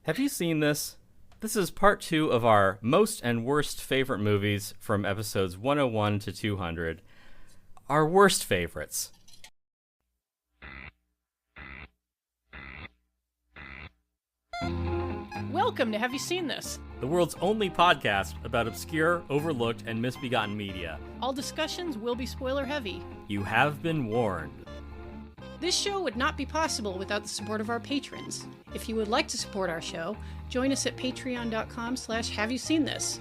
Have you seen this? This is part 2 of our most and worst favorite movies from episodes 101 to 200. Our worst favorites. Welcome to Have You Seen This? The world's only podcast about obscure, overlooked, and misbegotten media. All discussions will be spoiler heavy. You have been warned. This show would not be possible without the support of our patrons. If you would like to support our show, join us at patreon.com/haveyouseenthis.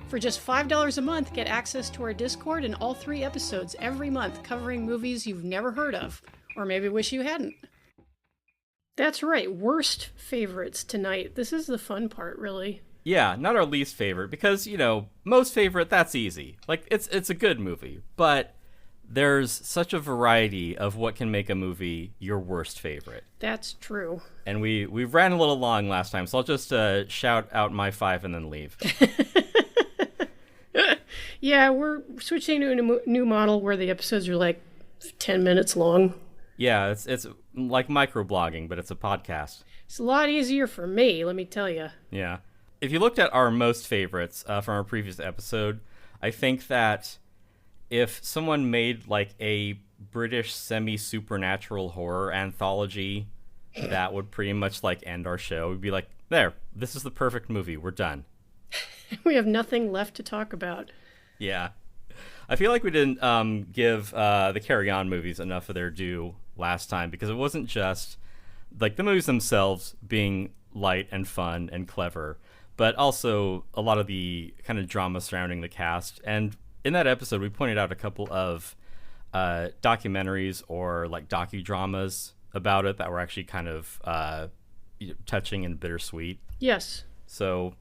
For just $5 a month, get access to our Discord and all 3 episodes every month covering movies you've never heard of, or maybe wish you hadn't. That's right, worst favorites tonight. This is the fun part, really. Yeah, not our least favorite, because, most favorite, that's easy. Like, it's a good movie, but there's such a variety of what can make a movie your worst favorite. That's true. And we ran a little long last time, so I'll just shout out my 5 and then leave. Yeah, we're switching to a new model where the episodes are like 10 minutes long. Yeah, it's like microblogging, but it's a podcast. It's a lot easier for me, let me tell you. Yeah. If you looked at our most favorites from our previous episode, I think that if someone made like a British semi-supernatural horror anthology, that would pretty much like end our show. We'd be like, there, this is the perfect movie. We're done. We have nothing left to talk about. Yeah. I feel like we didn't give the Carry On movies enough of their due last time, because it wasn't just like the movies themselves being light and fun and clever, but also a lot of the kind of drama surrounding the cast. And in that episode, we pointed out a couple of documentaries or like docudramas about it that were actually kind of touching and bittersweet. Yes. So,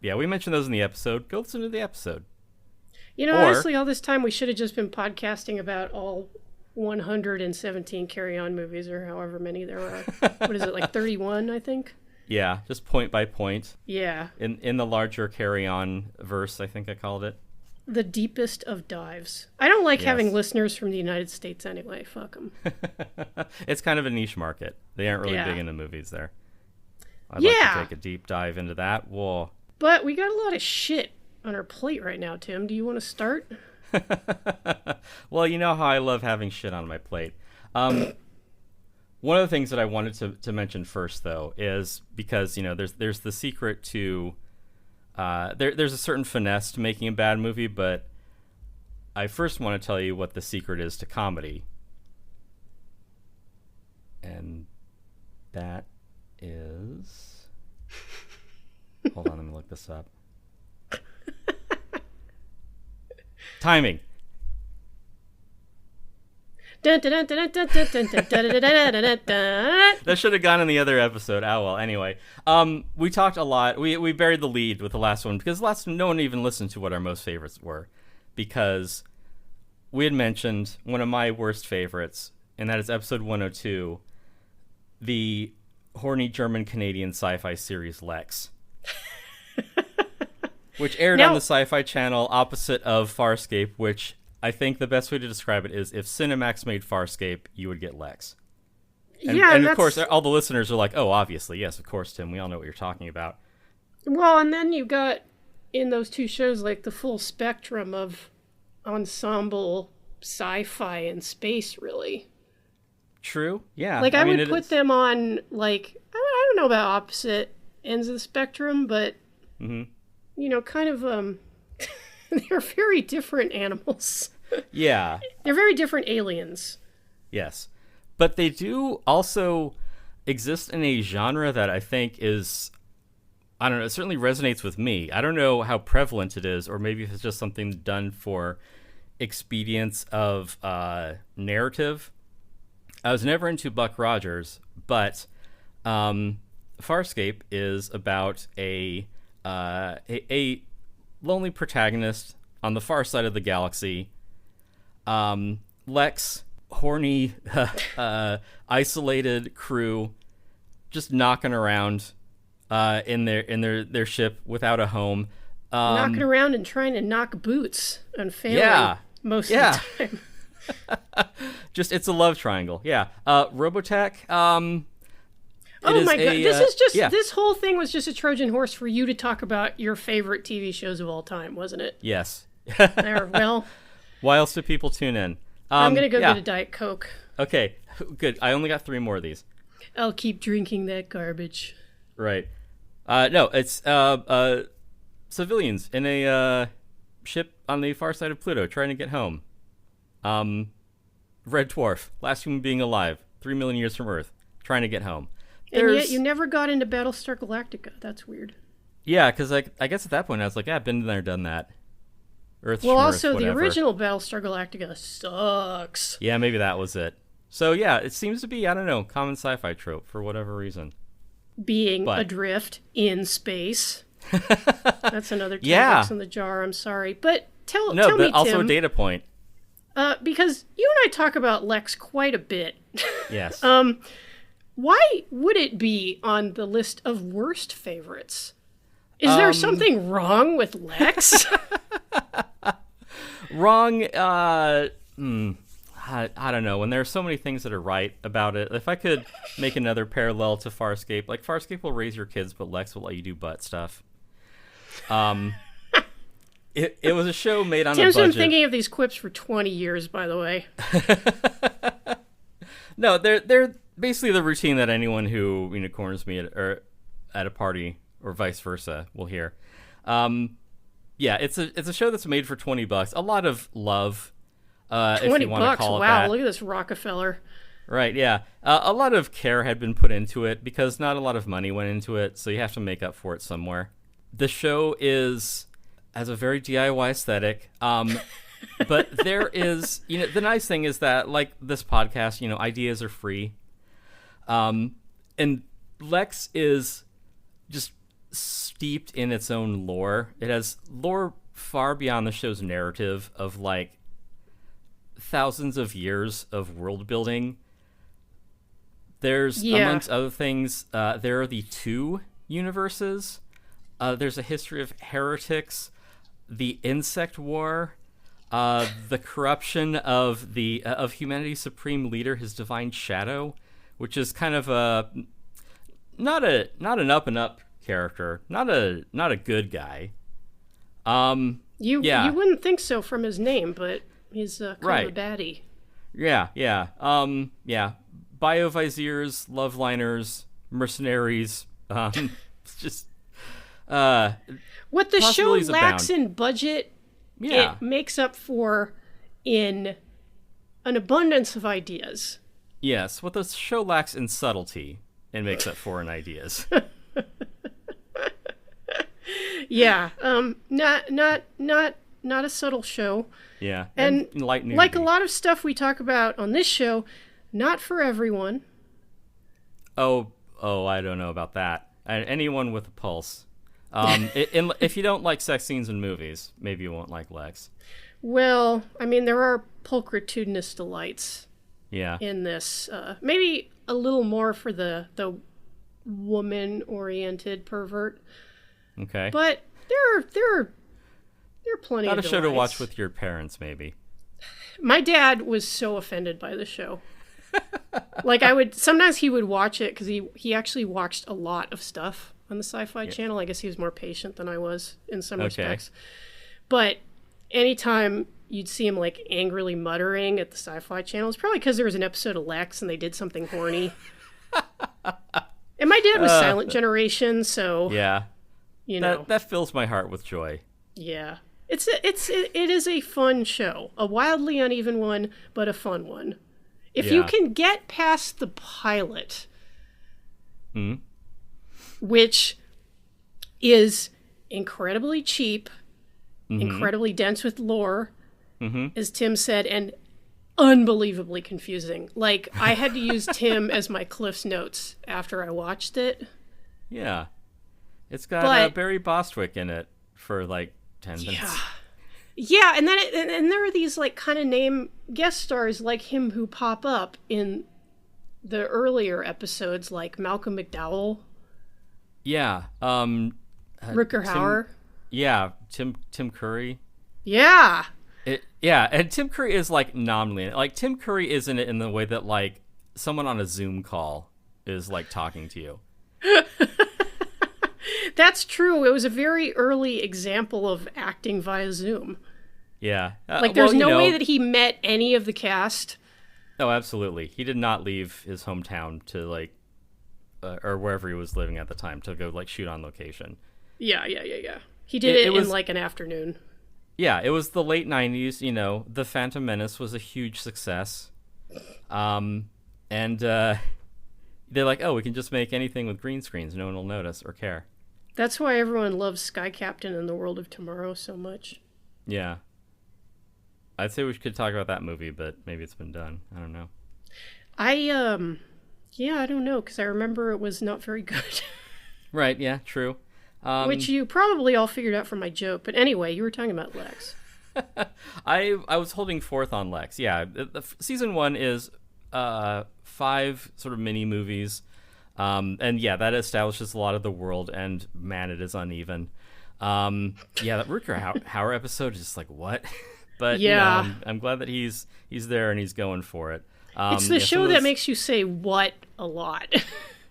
we mentioned those in the episode. Go listen to the episode. Honestly, all this time we should have just been podcasting about all 117 Carry On movies, or however many there are. What is it, like 31, I think? Yeah, just point by point. Yeah. In the larger Carry On verse, I think I called it. The deepest of dives. I don't like having listeners from the United States anyway. Fuck them. It's kind of a niche market. They aren't really big into movies there. I'd like to take a deep dive into that. Whoa. But we got a lot of shit on our plate right now, Tim. Do you want to start? Well, you know how I love having shit on my plate. One of the things that I wanted to mention first, though, is because, there's the secret to... There's a certain finesse to making a bad movie, but I first want to tell you what the secret is to comedy. And that is... Hold on, let me look this up. Timing. That should have gone in the other episode. Oh, well, anyway. We talked a lot. We buried the lead with the last one, because no one even listened to what our most favorites were, because we had mentioned one of my worst favorites, and that is episode 102, the horny German-Canadian sci-fi series Lex. Which aired on the Sci-Fi Channel opposite of Farscape, which I think the best way to describe it is if Cinemax made Farscape, you would get Lex. And of course, all the listeners are like, oh, obviously, yes, of course, Tim, we all know what you're talking about. Well, and then you got, in those 2 shows, like the full spectrum of ensemble sci-fi and space, really. True, yeah. Like, I would put them on, like, I don't know about opposite ends of the spectrum, but... Mm-hmm. Kind of, they're very different animals. Yeah. They're very different aliens. Yes. But they do also exist in a genre that I think is, I don't know, it certainly resonates with me. I don't know how prevalent it is, or maybe if it's just something done for expedience of narrative. I was never into Buck Rogers, but Farscape is about a lonely protagonist on the far side of the galaxy. Lex, horny, isolated crew, just knocking around in their ship without a home. Knocking around and trying to knock boots and failing most of the time. Just, it's a love triangle. Yeah. Robotech. Oh my god, this is just yeah. this whole thing was just a Trojan horse for you to talk about your favorite TV shows of all time, wasn't it? Yes. There, well, Why else do people tune in? I'm gonna go get a Diet Coke. Okay, good. I only got 3 more of these. I'll keep drinking that garbage. Right. No, it's civilians in a ship on the far side of Pluto trying to get home. Red Dwarf, last human being alive, 3 million years from Earth, trying to get home. And yet you never got into Battlestar Galactica. That's weird. Yeah, because I guess at that point I was like, yeah, I've been there, done that. Earth. Well, Schmirth, also whatever. the original Battlestar Galactica sucks. Yeah, maybe that was it. So yeah, it seems to be, I don't know, common sci-fi trope for whatever reason. Being adrift in space. That's another 10 Yeah. bucks in the jar. I'm sorry, but tell No, me, but also Tim, a data point. because you and I talk about Lex quite a bit. Yes. Why would it be on the list of worst favorites? Is there something wrong with Lex? Wrong. I don't know. When there are so many things that are right about it, if I could make another parallel to Farscape, like Farscape will raise your kids, but Lex will let you do butt stuff. It was a show made on Tim's a budget. been thinking of these quips for 20 years, by the way. No, they're basically the routine that anyone who corners me at a party or vice versa will hear. Yeah, it's a show that's made for $20. A lot of love. If you want to $20. call it Wow, that. look at this Rockefeller. Right, yeah. A lot of care had been put into it because not a lot of money went into it, so you have to make up for it somewhere. The show has a very DIY aesthetic, but there is, the nice thing is that, like this podcast, ideas are free. And Lex is just steeped in its own lore. It has lore far beyond the show's narrative of, like, thousands of years of world building. There's, amongst other things, there are the 2 universes. There's a history of heretics, the insect war, the corruption of of humanity's supreme leader, his divine shadow, which is kind of not an up and up character, not a good guy. You wouldn't think so from his name, but he's kind right. of a baddie. Yeah. Yeah. Bioviziers, loveliners, mercenaries. It's just what the show possibilities lacks abound. in budget, Yeah. it makes up for in an abundance of ideas. Yes, what the show lacks in subtlety, it makes up for in ideas. Yeah, not a subtle show. Yeah, And light nudity. like a lot of stuff we talk about on this show, not for everyone. Oh, I don't know about that. Anyone with a pulse. If you don't like sex scenes in movies, maybe you won't like Lex. Well, I mean, there are pulchritudinous delights Yeah. in this. Maybe a little more for the woman-oriented pervert. Okay. But there are plenty Not of a show to delights. watch with your parents, maybe. My dad was so offended by the show. Like sometimes he would watch it because he actually watched a lot of stuff on the Sci-Fi Channel. I guess he was more patient than I was in some respects. But anytime you'd see him like angrily muttering at the Sci-Fi Channel, it's probably because there was an episode of Lex and they did something horny. And my dad was Silent Generation, so Yeah. you know, That fills my heart with joy. yeah. It is a fun show, a wildly uneven one, but a fun one. If you Yeah. can get past the pilot, which is incredibly cheap, incredibly dense with lore, as Tim said, and unbelievably confusing. Like, I had to use Tim as my Cliff's Notes after I watched it. Yeah. It's got But- Barry Bostwick in it for like 10 minutes. Yeah, and then and there are these like kind of name guest stars like him who pop up in the earlier episodes, like Malcolm McDowell, Yeah. Rutger Hauer. Yeah, Tim Curry. Yeah, Yeah, and Tim Curry is like nominally in it. Like Tim Curry is in it in the way that like someone on a Zoom call is like talking to you. That's true. It was a very early example of acting via Zoom. Yeah. Like, there's no way that he met any of the cast. Oh, absolutely. He did not leave his hometown to, like, or wherever he was living at the time to go, like, shoot on location. Yeah. He did it in, like, an afternoon. Yeah, it was the late 90s, you know. The Phantom Menace was a huge success. And they're like, oh, we can just make anything with green screens. No one will notice or care. That's why everyone loves Sky Captain and The World of Tomorrow so much. Yeah. I'd say we could talk about that movie, but maybe it's been done. I don't know. I don't know, because I remember it was not very good. Right, yeah, true. Which you probably all figured out from my joke. But anyway, you were talking about Lex. I was holding forth on Lex. Yeah, season 1 is 5 sort of mini movies. And yeah, that establishes a lot of the world, and man, it is uneven. Yeah, that Rutger Hauer episode is just like, what? But yeah, you know, I'm glad that he's there and he's going for it. It's the show that makes you say what a lot.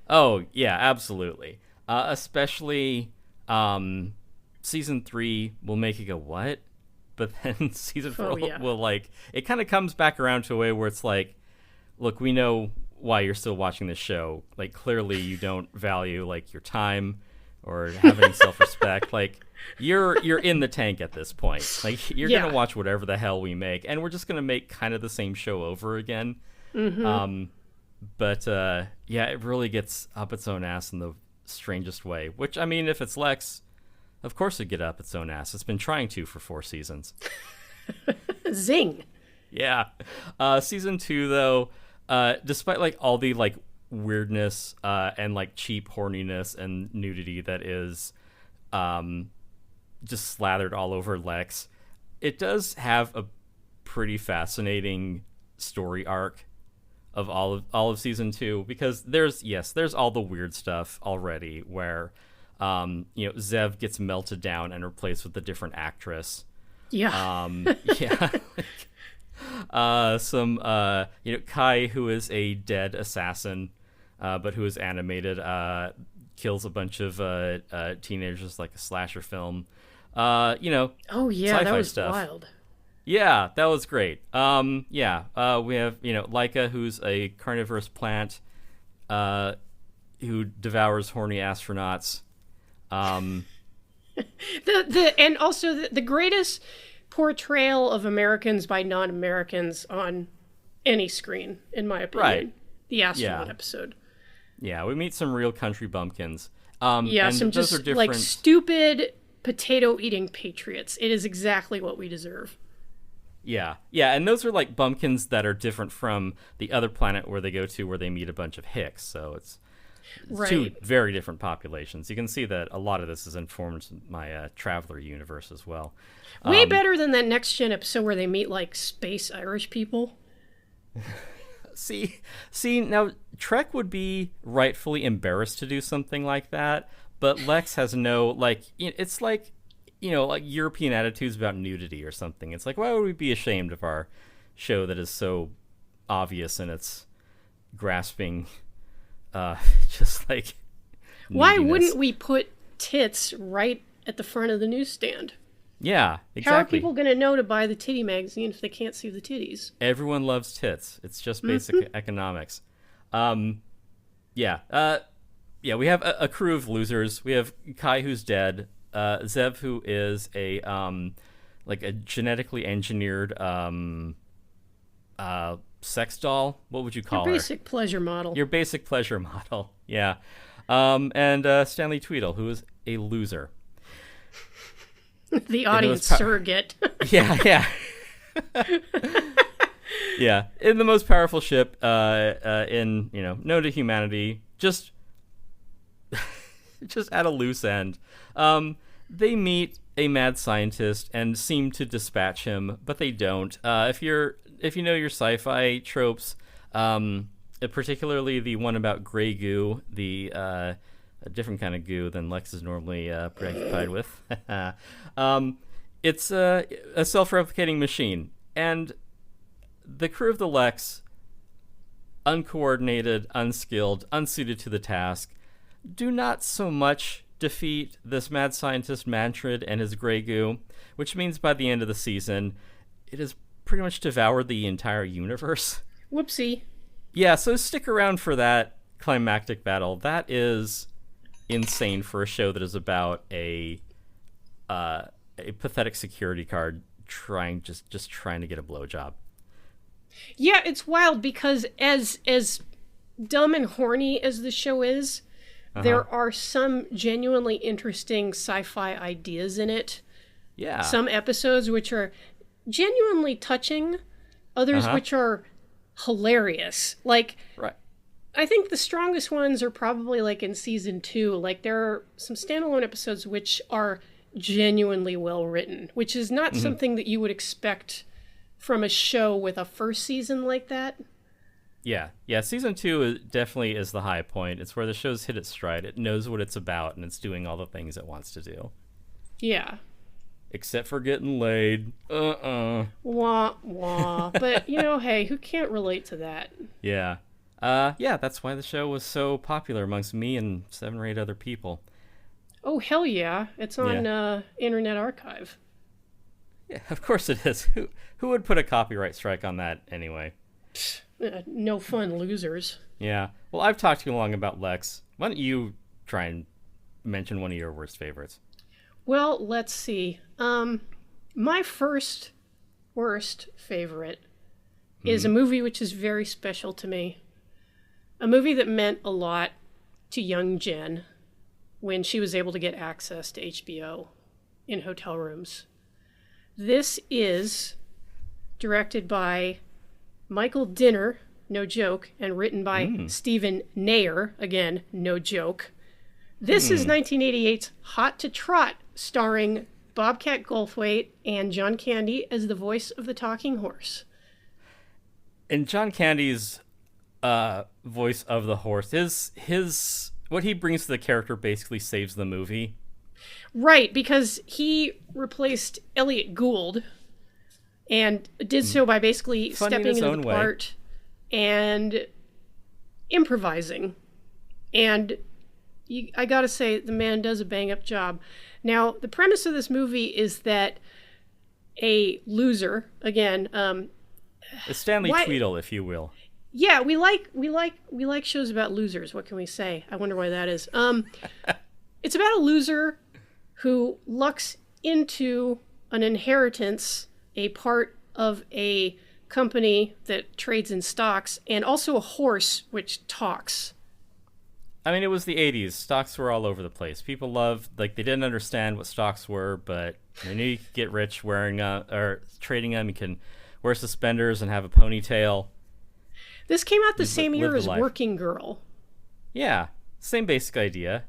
Oh yeah, absolutely. Especially season 3 will make you go what, but then season 4 will like, it kind of comes back around to a way where it's like, look, we know why you're still watching this show. Like, clearly you don't value like your time or have any self-respect. Like, you're in the tank at this point. Like, you're gonna watch whatever the hell we make, and we're just gonna make kind of the same show over again. Mm-hmm. But yeah, it really gets up its own ass in the strangest way. Which, I mean, if it's Lex, of course it'd get up its own ass. It's been trying to for 4 seasons. Zing. Yeah. Season 2, though, despite like all the like weirdness and like cheap horniness and nudity that is just slathered all over Lex, it does have a pretty fascinating story arc of all of season 2, because there's all the weird stuff already where you know, Zev gets melted down and replaced with a different actress. Yeah. Yeah. Some you know, Kai, who is a dead assassin but who is animated, kills a bunch of teenagers, like a slasher film. You know, oh yeah, sci-fi that was stuff. wild. Yeah, that was great. Yeah, we have, you know, Laika, who's a carnivorous plant who devours horny astronauts. And also the greatest portrayal of Americans by non-Americans on any screen, in my opinion. Right. The astronaut episode. Yeah, we meet some real country bumpkins. Yeah, and some those just are different... like stupid potato-eating patriots. It is exactly what we deserve. Yeah, and those are like bumpkins that are different from the other planet where they go to, where they meet a bunch of Hicks. So it's right. 2 very different populations. You can see that a lot of this has informed my Traveler universe as well. Way better than that Next Gen episode where they meet like space Irish people. See, now Trek would be rightfully embarrassed to do something like that, but Lex has no, like, it's like, you know, like European attitudes about nudity or something. It's like, why would we be ashamed of our show that is so obvious in its grasping, just like nudiness? Why wouldn't we put tits right at the front of the newsstand? Yeah, exactly. How are people going to know to buy the titty magazine if they can't see the titties? Everyone loves tits. It's just basic economics. Yeah, we have a crew of losers. We have Kai, who's dead. Zev, who is a like a genetically engineered sex doll. What would you call her? Your basic pleasure model. Your basic pleasure model. Yeah. And Stanley Tweedle, who is a loser. The audience surrogate. Yeah. Yeah. In the most powerful ship in, you know, known to humanity, just at a loose end. They meet a mad scientist and seem to dispatch him, but they don't. If you know your sci-fi tropes, particularly the one about gray goo, a different kind of goo than Lex is normally preoccupied with. It's a self-replicating machine, and the crew of the Lex uncoordinated, unskilled, unsuited to the task, do not so much defeat this mad scientist Mantrid and his Grey Goo, which means by the end of the season, it has pretty much devoured the entire universe. Whoopsie. Yeah, so stick around for that climactic battle. That is insane for a show that is about a pathetic security guard trying to get a blowjob. Yeah, it's wild because as dumb and horny as the show is, there are some genuinely interesting sci-fi ideas in it. Yeah. Some episodes which are genuinely touching, others which are hilarious. Like, right. I think the strongest ones are probably like in season 2. Like, there are some standalone episodes which are genuinely well written, which is not something that you would expect from a show with a first season like that. Yeah, season 2 definitely is the high point. It's where the show's hit its stride. It knows what it's about, and it's doing all the things it wants to do. Yeah. Except for getting laid. Wah, wah. But, hey, who can't relate to that? Yeah. That's why the show was so popular amongst me and 7 or 8 other people. Oh, hell yeah. It's on Internet Archive. Yeah, of course it is. Who would put a copyright strike on that anyway? No fun losers. Yeah. Well, I've talked too long about Lex. Why don't you try and mention one of your worst favorites? Well, let's see. My first worst favorite is a movie which is very special to me. A movie that meant a lot to young Jen when she was able to get access to HBO in hotel rooms. This is directed by Michael Dinner, no joke, and written by Stephen Nair, again, no joke. This is 1988's Hot to Trot, starring Bobcat Goldthwait and John Candy as the voice of the talking horse. And John Candy's voice of the horse, his what he brings to the character basically saves the movie. Right, because he replaced Elliot Gould and did so by basically stepping into the part and improvising. And I gotta say, the man does a bang-up job. Now, the premise of this movie is that a loser, again, a Stanley Tweedle, if you will. Yeah, we like shows about losers. What can we say? I wonder why that is. It's about a loser who lucks into an inheritance, a part of a company that trades in stocks, and also a horse which talks. I mean, it was the 80s. Stocks were all over the place. People loved, they didn't understand what stocks were, but they knew you could get rich wearing or trading them. You can wear suspenders and have a ponytail. This came out the same year as Working Girl. Yeah, same basic idea.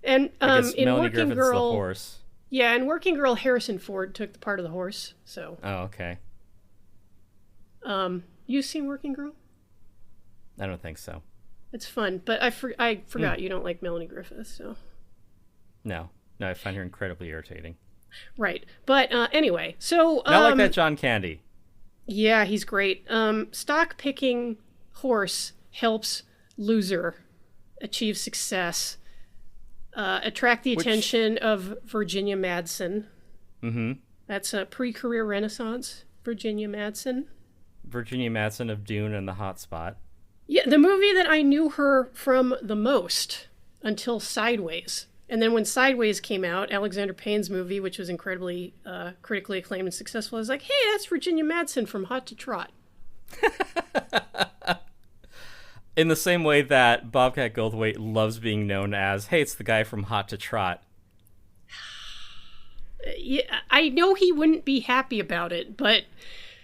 And I guess in Melanie Working Griffith's Girl, the horse. Yeah, in Working Girl, Harrison Ford took the part of the horse. So. Oh, okay. You seen Working Girl? I don't think so. It's fun, but I forgot you don't like Melanie Griffith, so. No, I find her incredibly irritating. Right, but anyway, so. I like that John Candy. Yeah, he's great. Stock picking horse helps loser achieve success. Attract the attention of Virginia Madsen. Mm-hmm. That's a pre-career renaissance, Virginia Madsen. Virginia Madsen of Dune and The Hot Spot. Yeah, the movie that I knew her from the most until Sideways. And then when Sideways came out, Alexander Payne's movie, which was incredibly critically acclaimed and successful, I was like, hey, that's Virginia Madsen from Hot to Trot. In the same way that Bobcat Goldthwait loves being known as, hey, it's the guy from Hot to Trot. Yeah, I know he wouldn't be happy about it, but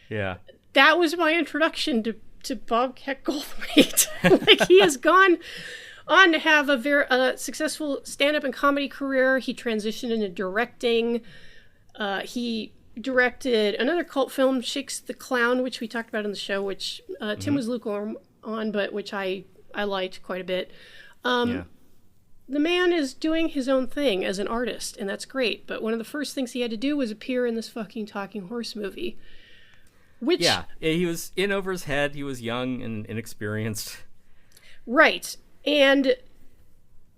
yeah, that was my introduction to Bobcat Goldthwait. Like, he has gone on to have a very successful stand-up and comedy career. He transitioned into directing. He directed another cult film, Shakes the Clown, which we talked about on the show, which Tim was lukewarm on, but which I liked quite a bit. The man is doing his own thing as an artist, and that's great. But one of the first things he had to do was appear in this fucking talking horse movie. Which, Yeah, he was in over his head. He was young and inexperienced. right. And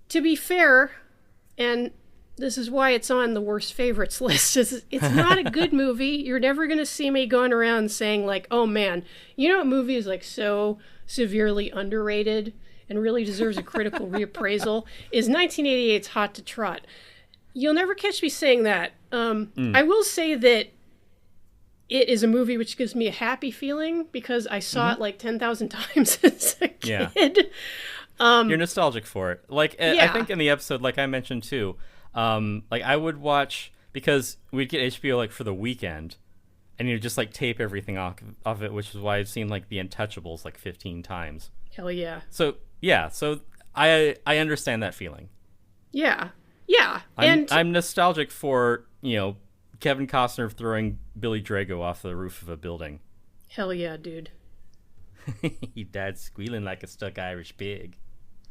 to be fair, and this is why it's on the worst favorites list, is it's not a good movie. You're never going to see me going around saying like, oh man, you know what movie is like so severely underrated and really deserves a critical reappraisal is 1988's Hot to Trot. You'll never catch me saying that. I will say that it is a movie which gives me a happy feeling because I saw it like 10,000 times as a kid. Yeah. You're nostalgic for it. Like, Yeah. I think in the episode, like I mentioned too, like I would watch, because we'd get HBO like for the weekend, and you'd just like tape everything off of it, which is why I've seen like The Untouchables like 15 times. Hell yeah. So yeah, so I understand that feeling. Yeah. Yeah. I'm nostalgic for, Kevin Costner throwing Billy Drago off the roof of a building. Hell yeah, dude. He died squealing like a stuck Irish pig.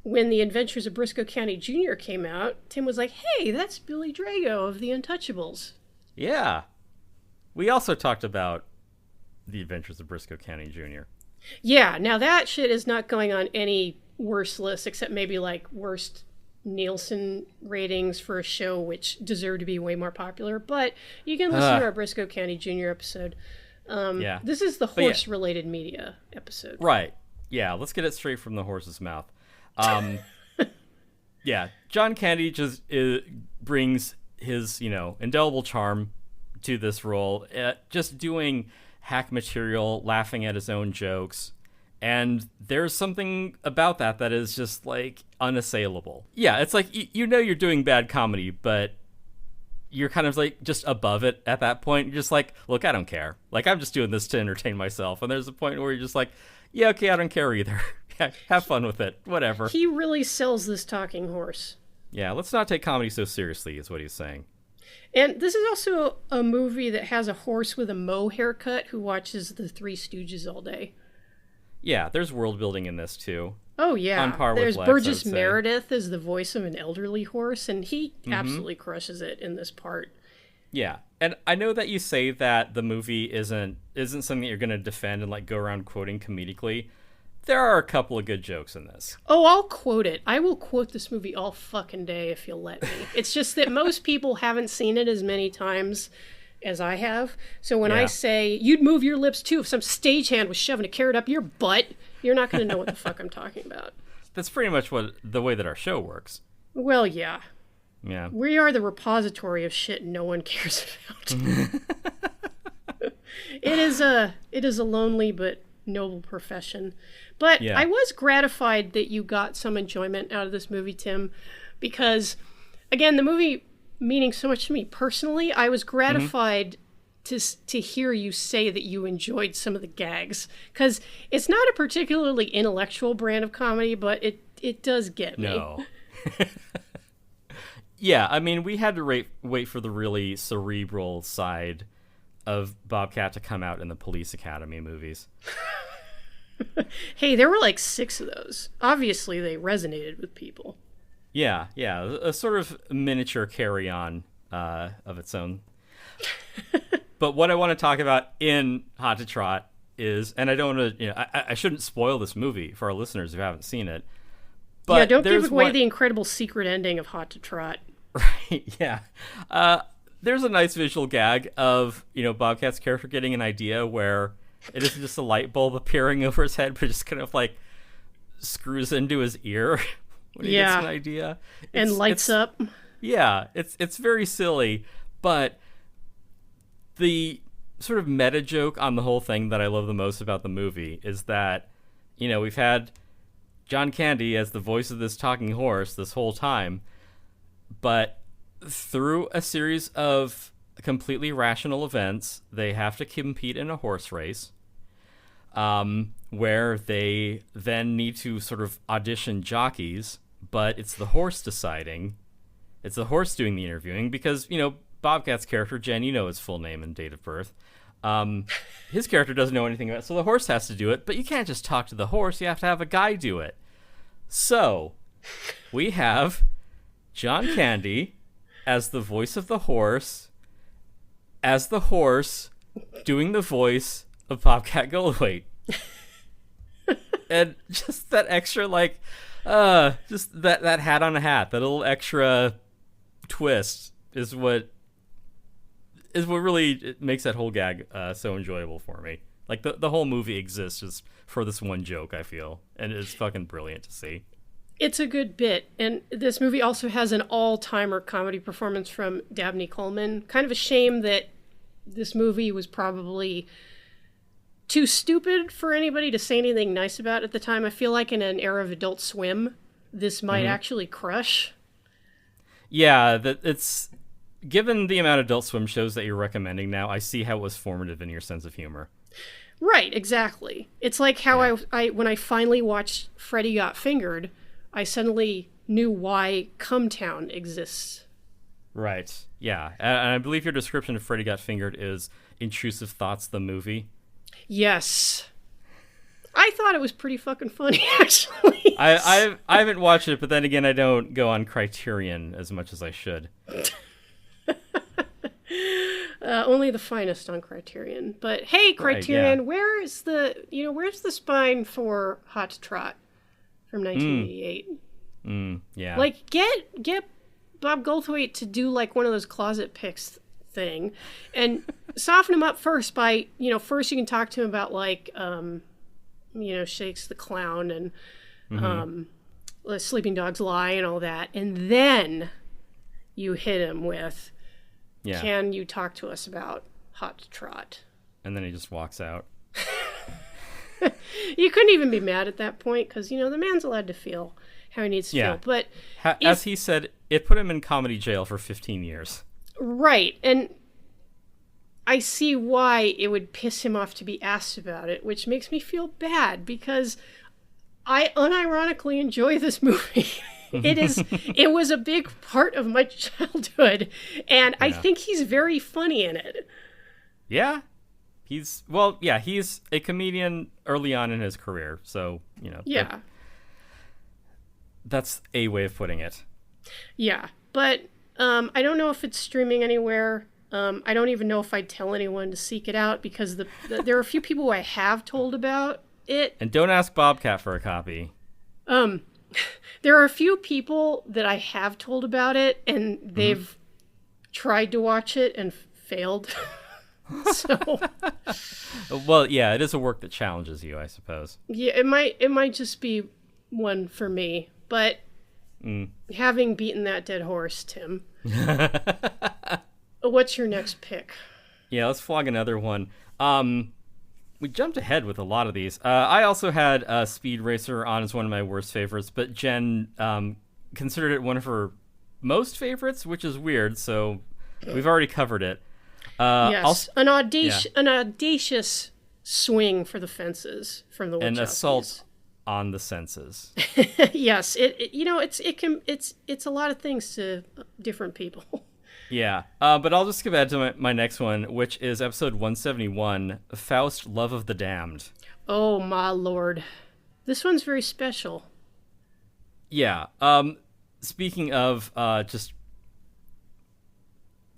When The Adventures of Briscoe County Jr. came out, Tim was like, hey, that's Billy Drago of The Untouchables. Yeah. We also talked about The Adventures of Briscoe County Jr. Yeah, now that shit is not going on any worst list except maybe like worst Nielsen ratings for a show which deserve to be way more popular. But you can listen to our Briscoe County Jr. episode. Yeah. This is the horse-related media episode. Right. Yeah, let's get it straight from the horse's mouth. Yeah, John Candy just brings his, indelible charm to this role, just doing hack material, laughing at his own jokes. And there's something about that is just like unassailable. Yeah, it's like you're doing bad comedy, but you're kind of like just above it at that point. You're just like, look, I don't care. Like, I'm just doing this to entertain myself. And there's a point where you're just like, yeah, okay, I don't care either. Have fun with it. Whatever. He really sells this talking horse. Yeah, let's not take comedy so seriously, is what he's saying. And this is also a movie that has a horse with a Moe haircut who watches the Three Stooges all day. Yeah, there's world building in this too. Oh yeah, On par with there's Lex, Burgess I would say. Meredith as the voice of an elderly horse, and he absolutely crushes it in this part. Yeah, and I know that you say that the movie isn't something that you're going to defend and like go around quoting comedically. There are a couple of good jokes in this. Oh, I'll quote it. I will quote this movie all fucking day if you'll let me. It's just that most people haven't seen it as many times as I have. So when I say, you'd move your lips too if some stagehand was shoving a carrot up your butt, you're not going to know what the fuck I'm talking about. That's pretty much the way that our show works. Well, yeah. Yeah. We are the repository of shit no one cares about. It is a lonely but noble profession. But Yeah. I was gratified that you got some enjoyment out of this movie, Tim, because again, the movie meaning so much to me personally, I was gratified to hear you say that you enjoyed some of the gags, because it's not a particularly intellectual brand of comedy, but it does get me. No. Yeah, I mean, we had to wait for the really cerebral side of Bobcat to come out in the Police Academy movies. Hey, there were like 6 of those. Obviously, they resonated with people. Yeah, a sort of miniature carry-on of its own. But what I want to talk about in Hot to Trot is, and I don't want to, I shouldn't spoil this movie for our listeners who haven't seen it. But Yeah, don't give there's away one- the incredible secret ending of Hot to Trot. Right, yeah. There's a nice visual gag of, Bobcat's character getting an idea where it isn't just a light bulb appearing over his head, but just kind of like screws into his ear when he gets an idea. And lights up. Yeah, it's very silly, but the sort of meta joke on the whole thing that I love the most about the movie is that, we've had John Candy as the voice of this talking horse this whole time, but through a series of completely rational events, they have to compete in a horse race, where they then need to sort of audition jockeys, but it's the horse deciding. It's the horse doing the interviewing because, Bobcat's character, Jen, his full name and date of birth. His character doesn't know anything about it, so the horse has to do it, but you can't just talk to the horse. You have to have a guy do it. So we have John Candy as the voice of the horse, doing the voice of Bobcat Goldthwait. And just that extra, like, just that hat on a hat, that little extra twist is what really makes that whole gag so enjoyable for me. Like, the whole movie exists just for this one joke, I feel. And it's fucking brilliant to see. It's a good bit. And this movie also has an all-timer comedy performance from Dabney Coleman. Kind of a shame that this movie was probably too stupid for anybody to say anything nice about at the time. I feel like in an era of Adult Swim, this might actually crush. Yeah, that it's... Given the amount of Adult Swim shows that you're recommending now, I see how it was formative in your sense of humor. Right, exactly. It's like how I when I finally watched Freddy Got Fingered, I suddenly knew why Cum Town exists. Right, yeah. And I believe your description of Freddy Got Fingered is Intrusive Thoughts, the movie. Yes. I thought it was pretty fucking funny, actually. I haven't watched it, but then again, I don't go on Criterion as much as I should. Only the finest on Criterion. But hey, Criterion, right, yeah. where's the spine for Hot to Trot from 1988? Yeah. Like, get Bob Goldthwait to do like one of those closet picks thing, and soften him up first by, first you can talk to him about like, Shakes the Clown and Sleeping Dogs Lie and all that, and then you hit him with, can you talk to us about Hot to Trot? And then he just walks out. You couldn't even be mad at that point because, the man's allowed to feel how he needs to feel. But as he said, it put him in comedy jail for 15 years. Right. And I see why it would piss him off to be asked about it, which makes me feel bad because I unironically enjoy this movie. It was a big part of my childhood, and I think he's very funny in it. Yeah. He's a comedian early on in his career, so, Yeah. That's a way of putting it. Yeah, but I don't know if it's streaming anywhere. I don't even know if I'd tell anyone to seek it out because there are a few people who I have told about it. And don't ask Bobcat for a copy. There are a few people that I have told about it, and they've tried to watch it and failed. So, well, yeah, it is a work that challenges you, I suppose. Yeah, it might just be one for me, but having beaten that dead horse, Tim, what's your next pick? Yeah, let's flog another one. We jumped ahead with a lot of these. I also had Speed Racer on as one of my worst favorites, but Jen considered it one of her most favorites, which is weird, so we've already covered it. Yes, an audacious swing for the fences from the Wachowskis. An assault on the senses. Yes, it's a lot of things to different people. Yeah, but I'll just skip ahead to my next one, which is episode 171, Faust, Love of the Damned. Oh, my lord. This one's very special. Yeah. Speaking of just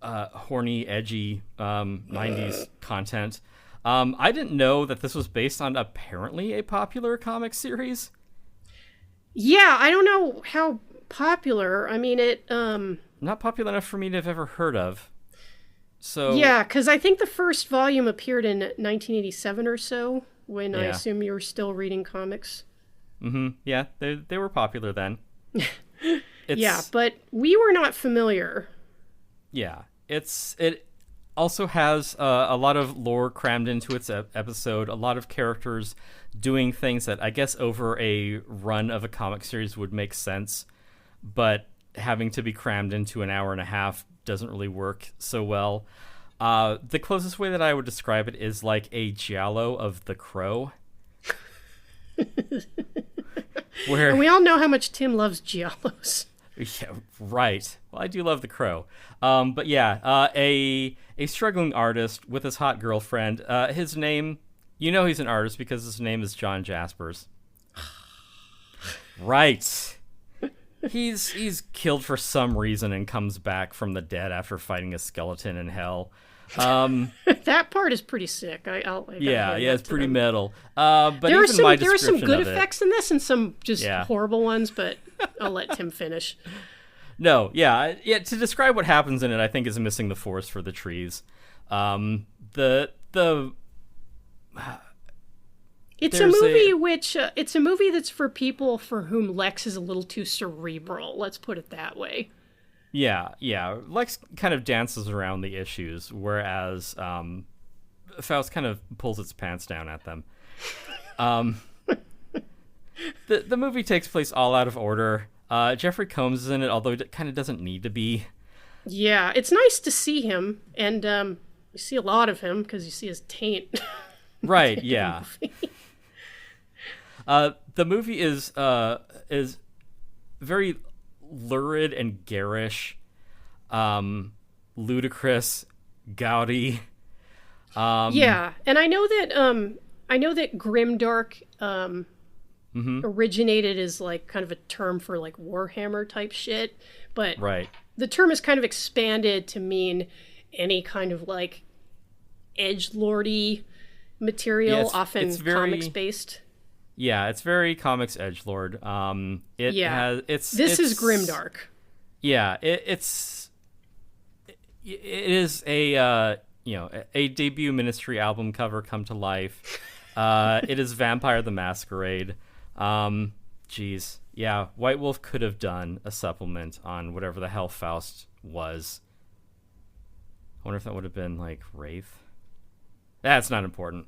horny, edgy 90s content, I didn't know that this was based on apparently a popular comic series. Yeah, I don't know how popular. I mean, it... Not popular enough for me to have ever heard of. So yeah, because I think the first volume appeared in 1987 or so, when I assume you were still reading comics. Mm-hmm. Yeah, they were popular then. Yeah, but we were not familiar. Yeah, it also has a lot of lore crammed into its episode, a lot of characters doing things that I guess over a run of a comic series would make sense, but having to be crammed into an hour and a half doesn't really work so well. The closest way that I would describe it is like a giallo of The Crow. And we all know how much Tim loves giallos. Yeah, right. Well, I do love The Crow. But yeah, a struggling artist with his hot girlfriend. His name, he's an artist because his name is John Jaspers. Right. he's killed for some reason and comes back from the dead after fighting a skeleton in hell. That part is pretty sick. Yeah, it's pretty metal. But there are some good effects in this and some just horrible ones, but I'll let Tim finish. No, yeah. To describe what happens in it, I think is missing the forest for the trees. It's a movie that's for people for whom Lex is a little too cerebral. Let's put it that way. Yeah. Lex kind of dances around the issues, whereas Faust kind of pulls its pants down at them. The movie takes place all out of order. Jeffrey Combs is in it, although it kind of doesn't need to be. Yeah, it's nice to see him, and you see a lot of him because you see his taint. Right, yeah. The movie is very lurid and garish, ludicrous, gaudy. Yeah, and I know that grimdark originated as like kind of a term for like Warhammer type shit, but the term is kind of expanded to mean any kind of like edgelordy material, often comics based. Yeah, it's very comics edgelord. This is grimdark. Yeah, it is a a debut Ministry album cover come to life. It is Vampire the Masquerade. Yeah, White Wolf could have done a supplement on whatever the hell Faust was. I wonder if that would have been like Wraith. That's not important.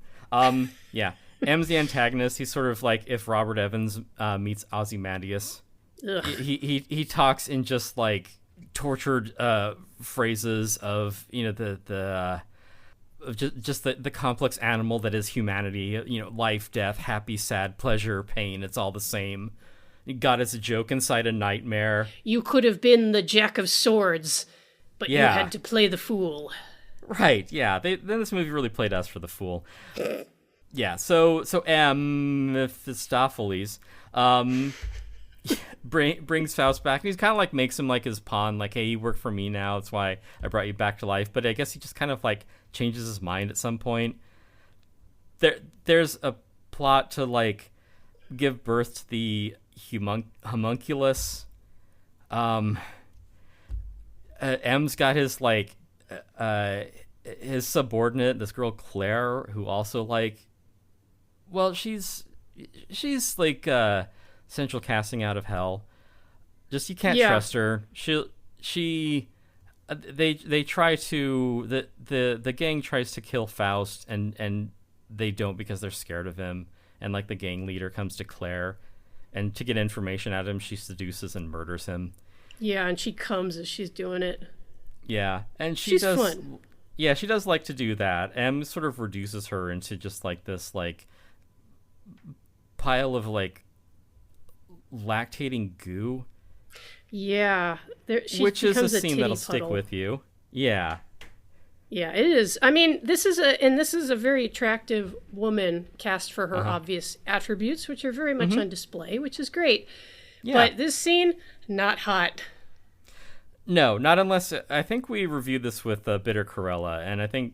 Yeah. M's the antagonist. He's sort of like if Robert Evans meets Ozymandias. He talks in just like tortured phrases of the complex animal that is humanity. Life, death, happy, sad, pleasure, pain. It's all the same. God is a joke inside a nightmare. You could have been the Jack of Swords, but you had to play the fool. Right. Yeah. Then this movie really played us for the fool. Yeah, so Mephistopheles brings Faust back, and he's kind of like makes him like his pawn, like, hey, you work for me now, that's why I brought you back to life. But I guess he just kind of like changes his mind at some point. There's a plot to like give birth to the homunculus. M's got his like his subordinate, this girl Claire, who also like. Well, she's like central casting out of hell. Just you can't trust her. They try to the gang tries to kill Faust and they don't because they're scared of him. And like the gang leader comes to Claire, and to get information out of him, she seduces and murders him. Yeah, and she comes as she's doing it. Yeah, and she's fun. Yeah, she does like to do that. M sort of reduces her into just like this like pile of like lactating goo. Yeah, which is a scene that'll stick with you. Yeah. Yeah, it is. I mean, this is a very attractive woman cast for her obvious attributes, which are very much on display, which is great. Yeah. But this scene, not hot. No, not unless I think we reviewed this with Bitter Corella, and I think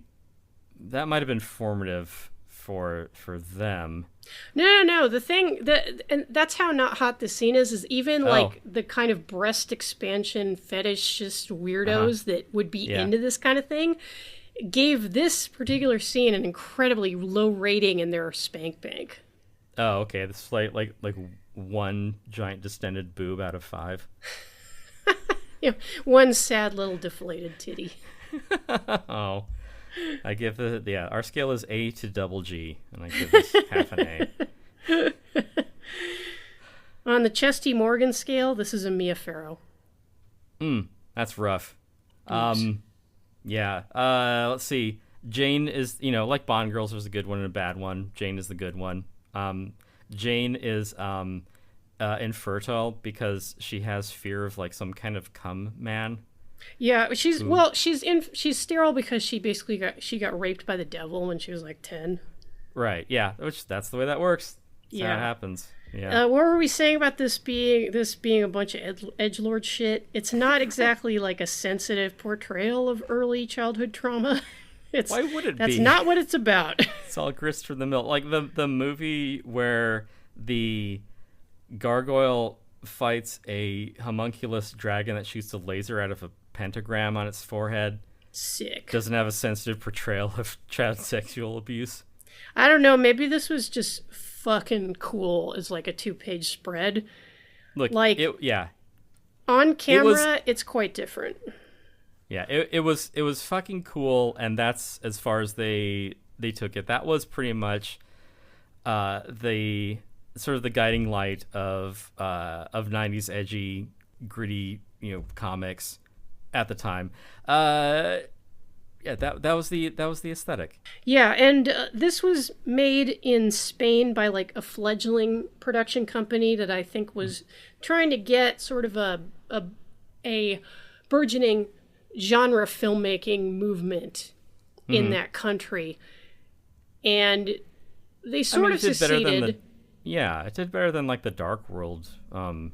that might have been formative for them. No. The thing and that's how not hot this scene is even like the kind of breast expansion fetishist weirdos that would be into this kind of thing gave this particular scene an incredibly low rating in their spank bank. Oh, okay. This is like one giant distended boob out of 5. One sad little deflated titty. Oh. I give it, our scale is A to double G, and I give this half an A. On the Chesty Morgan scale, this is a Mia Farrow. That's rough. Yeah. Let's see. Jane is, like Bond Girls, there's a good one and a bad one. Jane is the good one. Jane is infertile because she has fear of like some kind of cum man. Yeah, she's sterile because she basically got raped by the devil when she was like 10. Right. Yeah, that's the way that works. That's how it happens. Yeah. What were we saying about this being a bunch of edgelord shit? It's not exactly like a sensitive portrayal of early childhood trauma. Why would it That's be? not what it's about. It's all grist from the mill. Like the movie where the gargoyle fights a homunculus dragon that shoots a laser out of a pentagram on its forehead. Sick. Doesn't have a sensitive portrayal of child sexual abuse. I don't know. Maybe this was just fucking cool as like a 2-page spread. Look, Like- yeah. On camera, it's quite different. Yeah, it was fucking cool, and that's as far as they took it. That was pretty much the sort of the guiding light of 90s edgy, gritty, comics at the time. Yeah, that was the aesthetic. Yeah, and this was made in Spain by like a fledgling production company that I think was trying to get sort of a burgeoning genre filmmaking movement in that country, and they sort of it did better succeeded. than it did better than like the Dark World, Mummy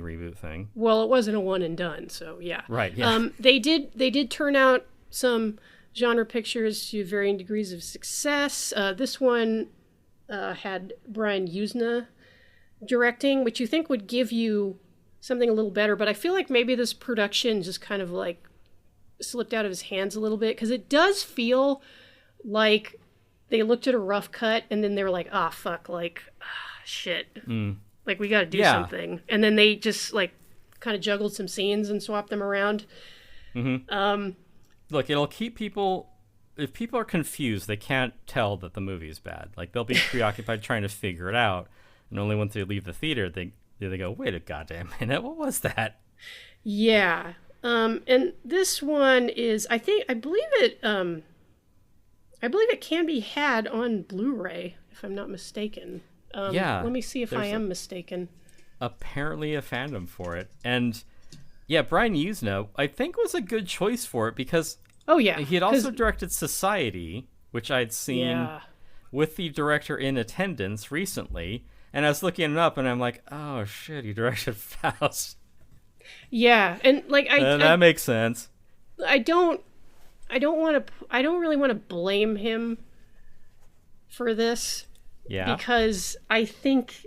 reboot thing. Well, it wasn't a one and done, so yeah. Right. Yeah. They did turn out some genre pictures to varying degrees of success. This one had Brian Usna directing, which you think would give you something a little better, but I feel like maybe this production just kind of like slipped out of his hands a little bit, because it does feel like they looked at a rough cut and then they were like, fuck, like, shit. Like, we got to do something. And then they just, like, kind of juggled some scenes and swapped them around. Look, it'll keep people... If people are confused, they can't tell that the movie is bad. Like, they'll be preoccupied trying to figure it out. And only once they leave the theater, they go, wait a goddamn minute, what was that? Yeah. And this one is, I believe it can be had on Blu-ray, if I'm not mistaken. Let me see if I am mistaken. Apparently a fandom for it. And yeah, Brian Usna, I think, was a good choice for it, because he had also directed Society, which I'd seen with the director in attendance recently. And I was looking it up and I'm like, oh shit, he directed Faust. Yeah, and like that makes sense. I don't really want to blame him for this. Yeah. Because I think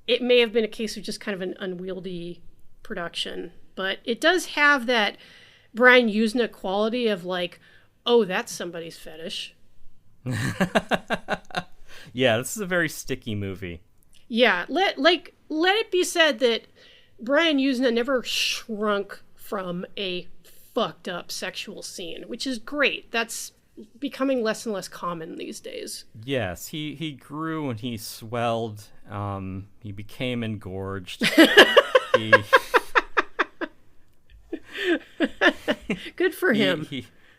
it may have been a case of just kind of an unwieldy production. But it does have that Brian Usna quality of like, oh, that's somebody's fetish. Yeah, this is a very sticky movie. Yeah, let it be said that Brian Usna never shrunk from a fucked up sexual scene, which is great. That's becoming less and less common these days. Yes, he grew and he swelled. He became engorged. Good for him.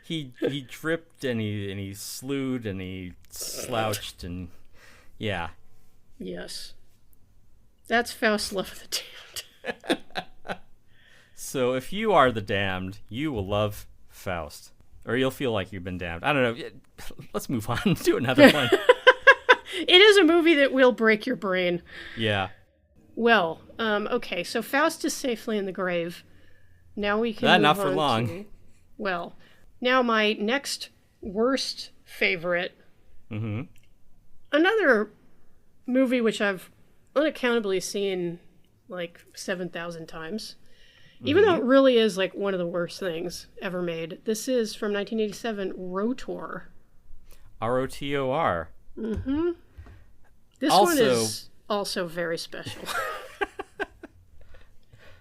He dripped and he slewed and he slouched and yeah. Yes. That's Faust's Love of the Damned. So if you are the damned, you will love Faust. Or you'll feel like you've been damned. I don't know. Let's move on to another one. It is a movie that will break your brain. Yeah. Well, okay, so Faust is safely in the grave. Now we can move not for on long. to... Well, now my next worst favorite. Mm-hmm. Another movie which I've unaccountably seen like 7,000 times. Even though it really is like one of the worst things ever made. This is from 1987, Rotor. R-O-T-O-R. Mm-hmm. This Also, one is also very special.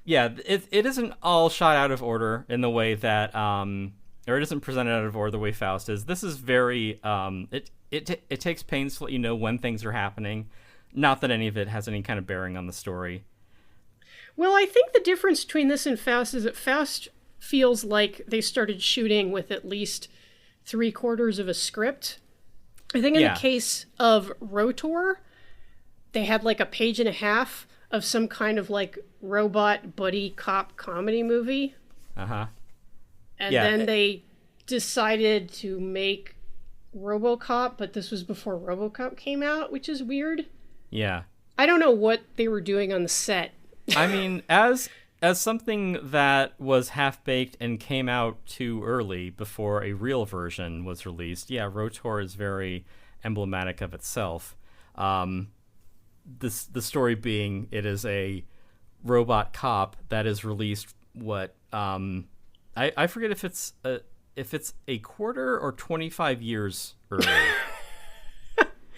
Yeah, it isn't all shot out of order in the way that, or it isn't presented out of order the way Faust is. This is very, it takes pains to let you know when things are happening. Not that any of it has any kind of bearing on the story. Well, I think the difference between this and Faust is that Faust feels like they started shooting with at least 3/4 of a script. I think in the case of Rotor, they had like a page and a half of some kind of like robot buddy cop comedy movie. Uh-huh. And then they decided to make RoboCop, but this was before RoboCop came out, which is weird. Yeah. I don't know what they were doing on the set. I mean, as something that was half-baked and came out too early before a real version was released, yeah, ROTOR is very emblematic of itself. The story being it is a robot cop that is released, I forget if it's a quarter or 25 years early.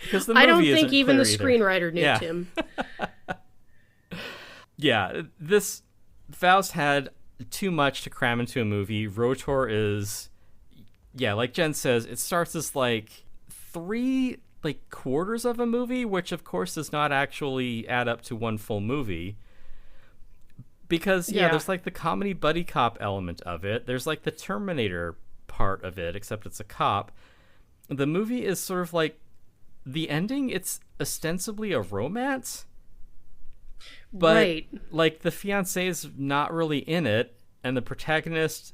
Because the movie I don't think even the either. screenwriter knew, Yeah. Tim. Yeah, this Faust had too much to cram into a movie. ROTOR is, yeah, like Jen says, it starts as like 3 quarters of a movie, which of course does not actually add up to one full movie. Because Yeah. there's like the comedy buddy cop element of it. There's like the Terminator part of it, except it's a cop. The movie is sort of like the ending. It's ostensibly a romance. But Right. like the fiance is not really in it, and the protagonist,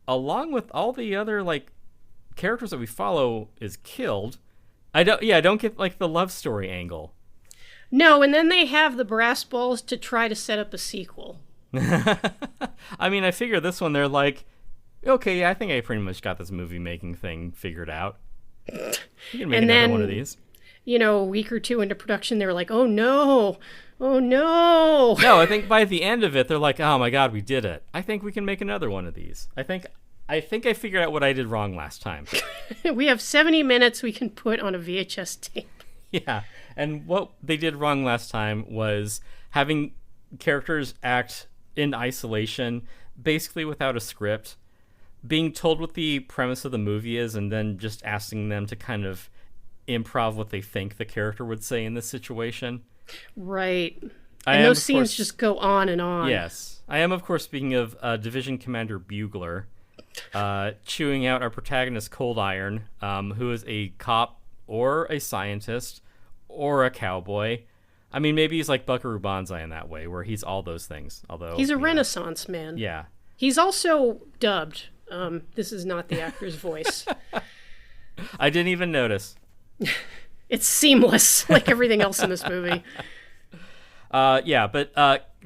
along with all the other like characters that we follow, is killed. I don't get like the love story angle. No, and then they have the brass balls to try to set up a sequel. I mean, I figure this one they're like, okay, yeah, I think I pretty much got this movie making thing figured out. You can make And another then, one of these. A week or two into production, they were like, oh no. No, I think by the end of it, they're like, oh my god, we did it. I think we can make another one of these. I think I figured out what I did wrong last time. We have 70 minutes we can put on a VHS tape. Yeah, and what they did wrong last time was having characters act in isolation, basically without a script, being told what the premise of the movie is, and then just asking them to kind of improv what they think the character would say in this situation. Right. I And am, those of scenes course- just go on and on. Yes. I am, of course, speaking of Division Commander Bugler, chewing out our protagonist, Cold Iron, who is a cop or a scientist or a cowboy. I mean, maybe he's like Buckaroo Banzai in that way, where he's all those things. Although He's a you know, Renaissance man. Yeah. He's also dubbed. This is not the actor's voice. I didn't even notice. It's seamless, like everything else in this movie. But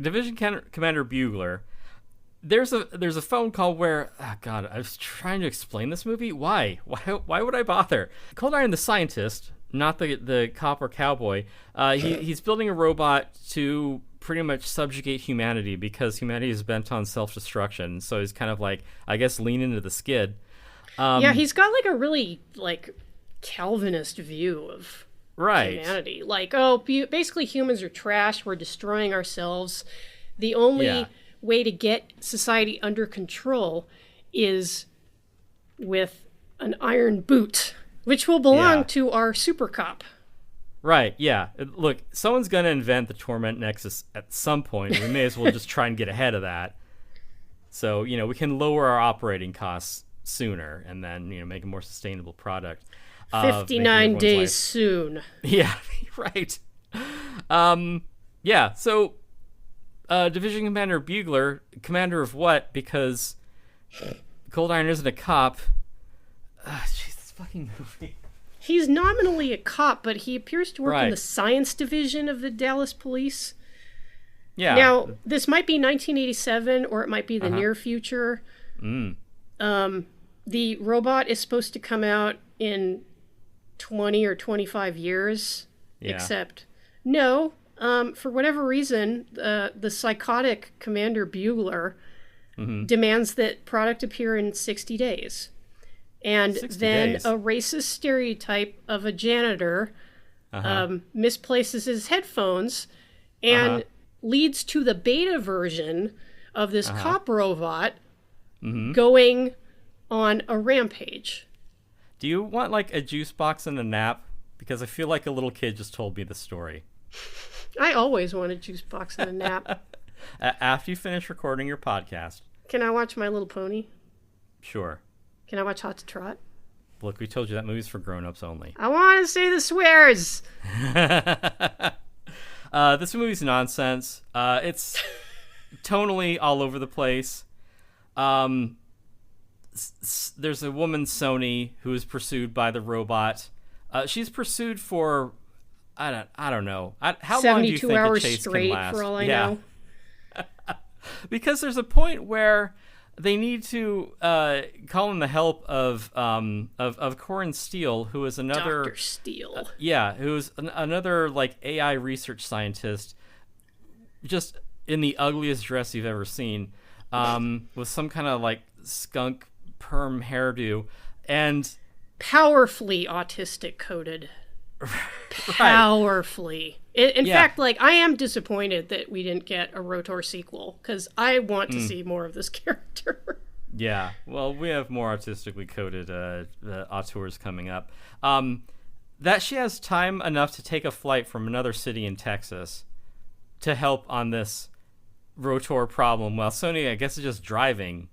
Division Commander Bugler, there's a phone call where, oh God, I was trying to explain this movie. Why would I bother? Cold Iron, the scientist, not the cop or cowboy, he's building a robot to pretty much subjugate humanity because humanity is bent on self-destruction. So he's kind of like, I guess, lean into the skid. Yeah, he's got like a really like Calvinist view of Right. humanity. Like, basically humans are trash. We're destroying ourselves. The only Yeah. way to get society under control is with an iron boot, which will belong Yeah. to our super cop. Right, yeah. Look, someone's going to invent the Torment Nexus at some point. We may as well just try and get ahead of that. So, we can lower our operating costs sooner and then, make a more sustainable product. of making 59 everyone's days life- soon. Yeah, right. So Division Commander Bugler, commander of what? Because Cold Iron isn't a cop. Jeez, this fucking movie. He's nominally a cop, but he appears to work in Right. the science division of the Dallas Police. Yeah. Now, this might be 1987 or it might be the near future. The robot is supposed to come out in 20 or 25 years, Yeah. except no. For whatever reason, the psychotic Commander Bugler demands that product appear in 60 days. And 60 then days. a racist stereotype of a janitor misplaces his headphones and leads to the beta version of this cop robot going on a rampage. Do you want like a juice box and a nap? Because I feel like a little kid just told me the story. I always want a juice box and a nap. After you finish recording your podcast. Can I watch My Little Pony? Sure. Can I watch Hot to Trot? Look, we told you that movie's for grown-ups only. I want to say the swears. This movie's nonsense. It's tonally all over the place. There's a woman, Sony, who is pursued by the robot. She's pursued for, I don't know. How long do you 72 think a hours chase straight, can last? for all I know. Because there's a point where they need to call in the help of Corin Steele, who is another Dr. Steele. who's another like AI research scientist, just in the ugliest dress you've ever seen, with some kind of like skunk perm hairdo, and Powerfully autistic coded. Powerfully. In fact, like, I am disappointed that we didn't get a Rotor sequel, because I want to see more of this character. Yeah, well, we have more artistically coded auteurs coming up. That she has time enough to take a flight from another city in Texas to help on this Rotor problem, while Sony, I guess, is just driving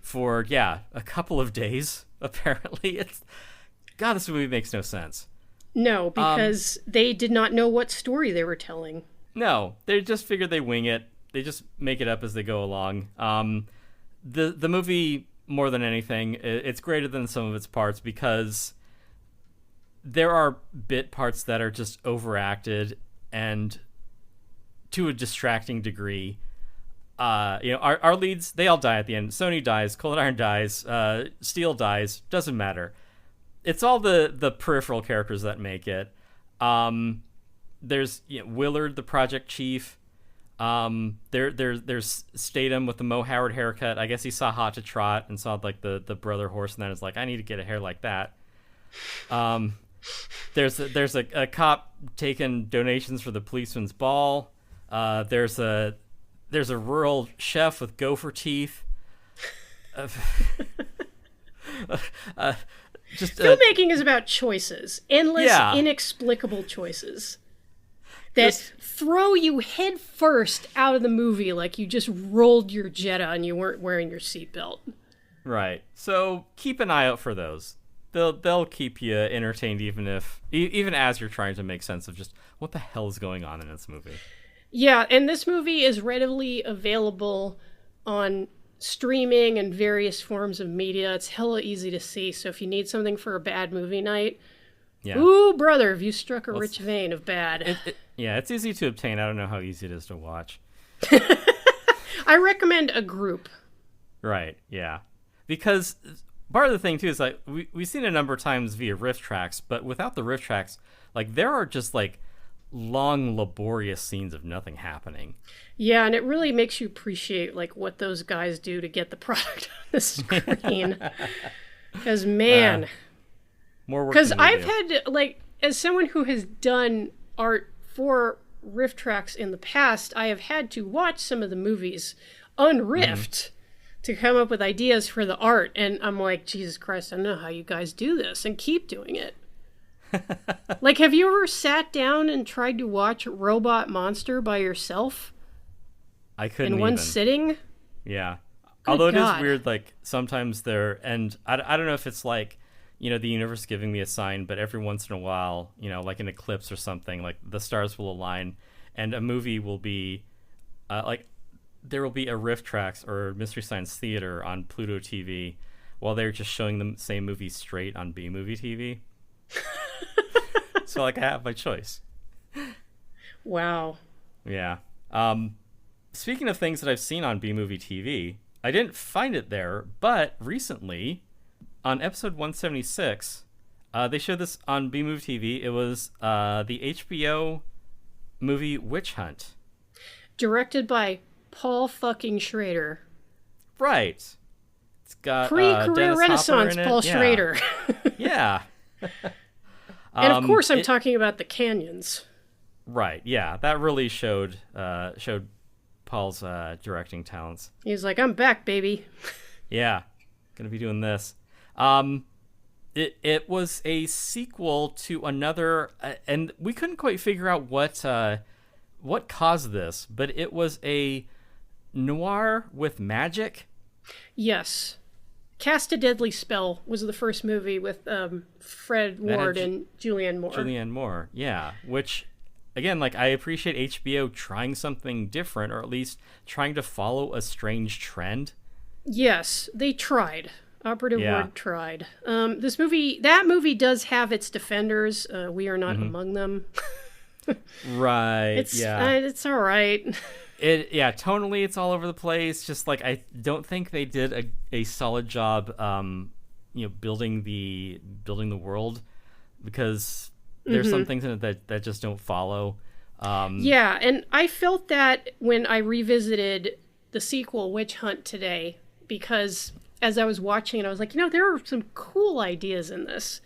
for, a couple of days, apparently. God, this movie makes no sense. No, because they did not know what story they were telling. No, they just figured they wing it. They just make it up as they go along. The movie, more than anything, it's greater than some of its parts because there are bit parts that are just overacted and to a distracting degree. Our leads, they all die at the end. Sony dies, Cold Iron dies, Steel dies, doesn't matter. It's all the peripheral characters that make it. There's Willard, the project chief. There's Statham with the Mo Howard haircut. I guess he saw Hot to Trot and saw like the brother horse, and then it's like, I need to get a hair like that. There's a cop taking donations for the policeman's ball. There's a rural chef with gopher teeth. Filmmaking is about choices, endless, inexplicable choices that throw you head first out of the movie like you just rolled your Jetta and you weren't wearing your seatbelt. Right. So keep an eye out for those. They'll keep you entertained even as you're trying to make sense of just what the hell is going on in this movie. Yeah, and this movie is readily available on streaming and various forms of media. It's hella easy to see, so if you need something for a bad movie night, ooh, brother, have you struck a rich vein of bad. It's easy to obtain. I don't know how easy it is to watch. I recommend a group. Right, yeah. Because part of the thing, too, is like we've seen it a number of times via riff tracks, but without the riff tracks, like there are just like long, laborious scenes of nothing happening. Yeah, and it really makes you appreciate like what those guys do to get the product on the screen. Because man, more work. Because I've had like, as someone who has done art for riff tracks in the past, I have had to watch some of the movies unriffed to come up with ideas for the art, and I'm like, Jesus Christ, I don't know how you guys do this and keep doing it. Like, have you ever sat down and tried to watch Robot Monster by yourself? I couldn't in one sitting. Yeah. Good Although it God. is weird, like sometimes and I don't know if it's like, the universe giving me a sign, but every once in a while, like an eclipse or something, like the stars will align and a movie will be like there will be a riff tracks or Mystery Science Theater on Pluto TV while they're just showing the same movie straight on B Movie TV. So like I have my choice. Wow. Yeah. Speaking of things that I've seen on B Movie TV, I didn't find it there, but recently on episode 176, they showed this on B Movie TV. It was the HBO movie Witch Hunt, directed by Paul fucking Schrader. Right. It's got pre-career Dennis Renaissance Hopper in it. Paul Schrader. Yeah. And of course, I'm talking about the Canyons. Right. Yeah, that really showed Paul's directing talents. He's like, I'm back, baby. Yeah, gonna be doing this. It was a sequel to another, and we couldn't quite figure out what caused this, but it was a noir with magic. Yes. Cast a Deadly Spell was the first movie with Fred Ward and Julianne Moore. Julianne Moore, yeah. Which, again, like I appreciate HBO trying something different, or at least trying to follow a strange trend. Yes, they tried. Operative word, tried. That movie does have its defenders. We are not among them. Right. It's all right. Tonally it's all over the place. Just like I don't think they did a solid job building the world, because there's some things in it that just don't follow. Yeah, and I felt that when I revisited the sequel, Witch Hunt, today, because as I was watching it, I was like, there are some cool ideas in this.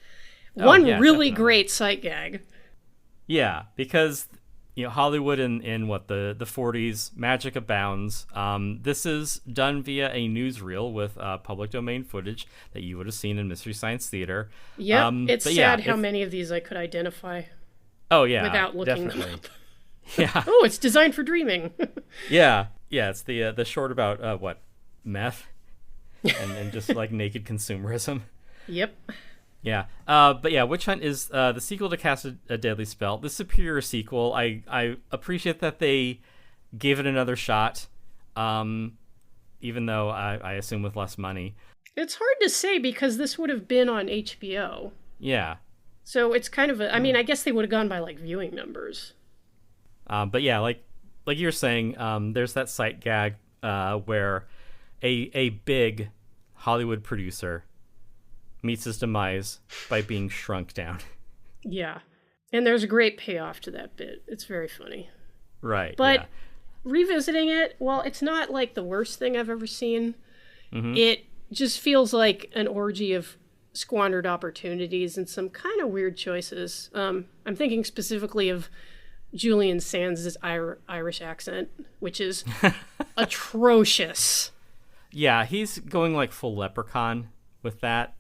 One really great sight gag. Yeah, because Hollywood in what the 40s, magic abounds. This is done via a newsreel with public domain footage that you would have seen in Mystery Science Theater. Yep, it's sad how many of these I could identify. Oh yeah, without looking definitely. them up. Yeah. Oh, it's designed for dreaming. Yeah. It's the short about meth and just like naked consumerism. Yep. Yeah. But yeah, Witch Hunt is the sequel to Cast a Deadly Spell, the superior sequel. I appreciate that they gave it another shot, even though I assume with less money. It's hard to say because this would have been on HBO. Yeah. So it's kind of I guess they would have gone by like viewing numbers. But yeah, like you're saying, there's that sight gag where a big Hollywood producer meets his demise by being shrunk down. Yeah. And there's a great payoff to that bit. It's very funny. Right. But revisiting it, well, it's not like the worst thing I've ever seen. Mm-hmm. It just feels like an orgy of squandered opportunities and some kind of weird choices. I'm thinking specifically of Julian Sands' Irish accent, which is atrocious. Yeah, he's going like full leprechaun with that.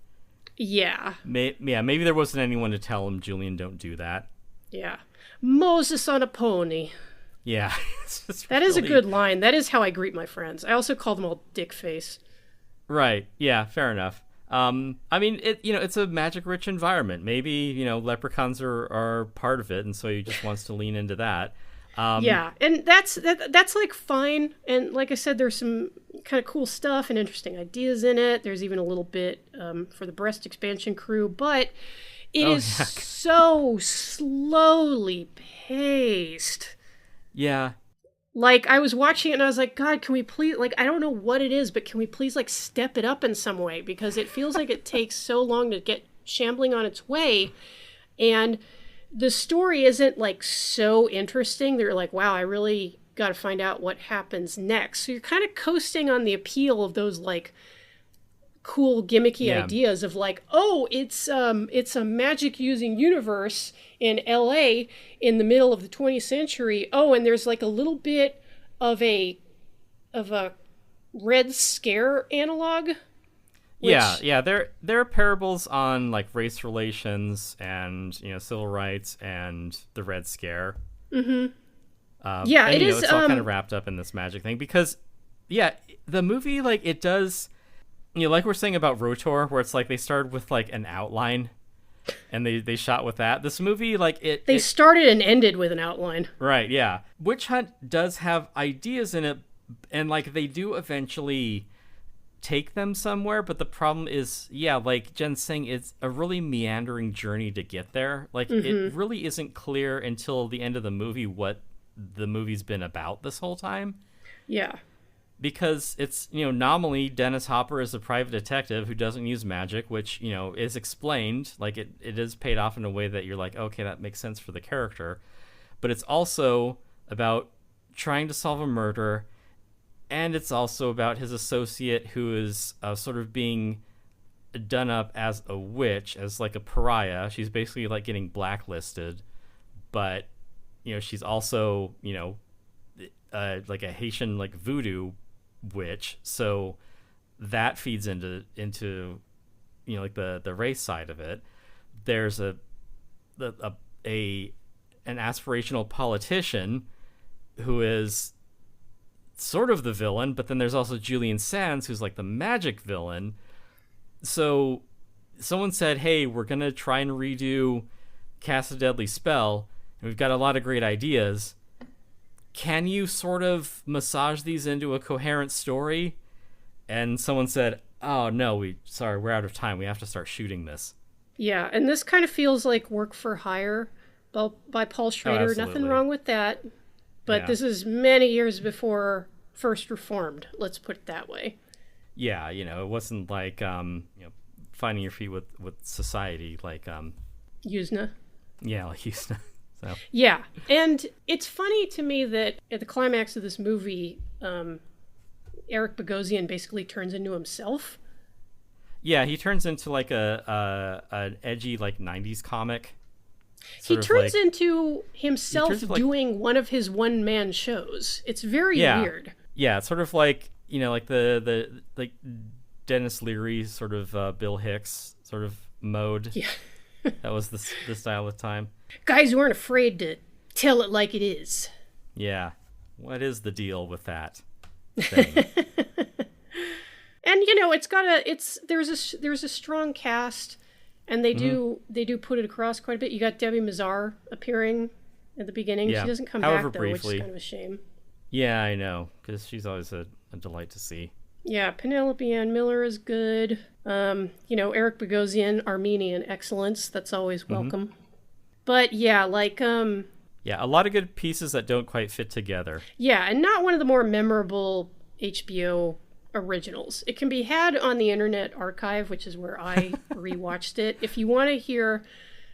Yeah. Maybe there wasn't anyone to tell him, Julian, don't do that. Yeah. Moses on a pony. Yeah. That is a good line. That is how I greet my friends. I also call them all dick face. Right. Yeah, fair enough. It's a magic-rich environment. Maybe, leprechauns are part of it, and so he just wants to lean into that. Yeah, and that's like fine. And like I said, there's some kind of cool stuff and interesting ideas in it. There's even a little bit for the breast expansion crew, but it is so slowly paced. Yeah. Like, I was watching it and I was like, God, can we please, like, I don't know what it is, but can we please, like, step it up in some way? Because it feels like it takes so long to get shambling on its way. And the story isn't, like, so interesting. They're like, wow, I really got to find out what happens next. So you're kind of coasting on the appeal of those, like, cool gimmicky ideas of like, oh, it's a magic using universe in LA in the middle of the 20th century. Oh, and there's like a little bit of a Red Scare analog. Yeah. There are parables on like race relations and civil rights and the Red Scare. Mm-hmm. It is. It's all kind of wrapped up in this magic thing because, the movie like it does. Like we're saying about Rotor, where it's like they started with like an outline, and they shot with that. This movie, like they started and ended with an outline. Right? Yeah. Witch Hunt does have ideas in it, and like they do eventually take them somewhere. But the problem is, like Jen's saying, it's a really meandering journey to get there. Like it really isn't clear until the end of the movie what the movie's been about this whole time. Yeah. Because it's, nominally Dennis Hopper is a private detective who doesn't use magic, which, is explained. Like, it is paid off in a way that you're like, okay, that makes sense for the character. But it's also about trying to solve a murder, and it's also about his associate who is sort of being done up as a witch, as like a pariah. She's basically like getting blacklisted, but, she's also, like a Haitian like voodoo witch, so that feeds into like the race side of it. There's an aspirational politician who is sort of the villain, but then there's also Julian Sands who's like the magic villain. So someone said, hey, we're gonna try and redo Cast a Deadly Spell, and we've got a lot of great ideas. Can you sort of massage these into a coherent story? And someone said, oh, no, we're out of time. We have to start shooting this. Yeah, and this kind of feels like work for hire, by Paul Schrader. Nothing absolutely. wrong with that. But Yeah. this is many years before First Reformed, let's put it that way. Yeah, it wasn't like finding your feet with society, like Yuzna. yeah, like Houston. So Yeah, and it's funny to me that at the climax of this movie, Eric Bogosian basically turns into himself. yeah, he turns into like an edgy like '90s comic. He Sort of turns like- into himself turns into, like- doing one of his one-man shows. It's very Yeah. weird. Yeah, it's sort of like like the like Dennis Leary sort of Bill Hicks sort of mode. Yeah. That was the style of time. Guys who aren't afraid to tell it like it is. Yeah, what is the deal with that thing? And there's a strong cast, and they do put it across quite a bit. You got Debbie Mazar appearing at the beginning. Yeah. She doesn't come However, back though, which briefly. is kind of a shame. Yeah, I know, because she's always a delight to see. Yeah, Penelope Ann Miller is good. Eric Bogosian, Armenian excellence. That's always welcome. But yeah, Yeah, a lot of good pieces that don't quite fit together. yeah, and not one of the more memorable HBO originals. It can be had on the Internet Archive, which is where I rewatched it. If you want to hear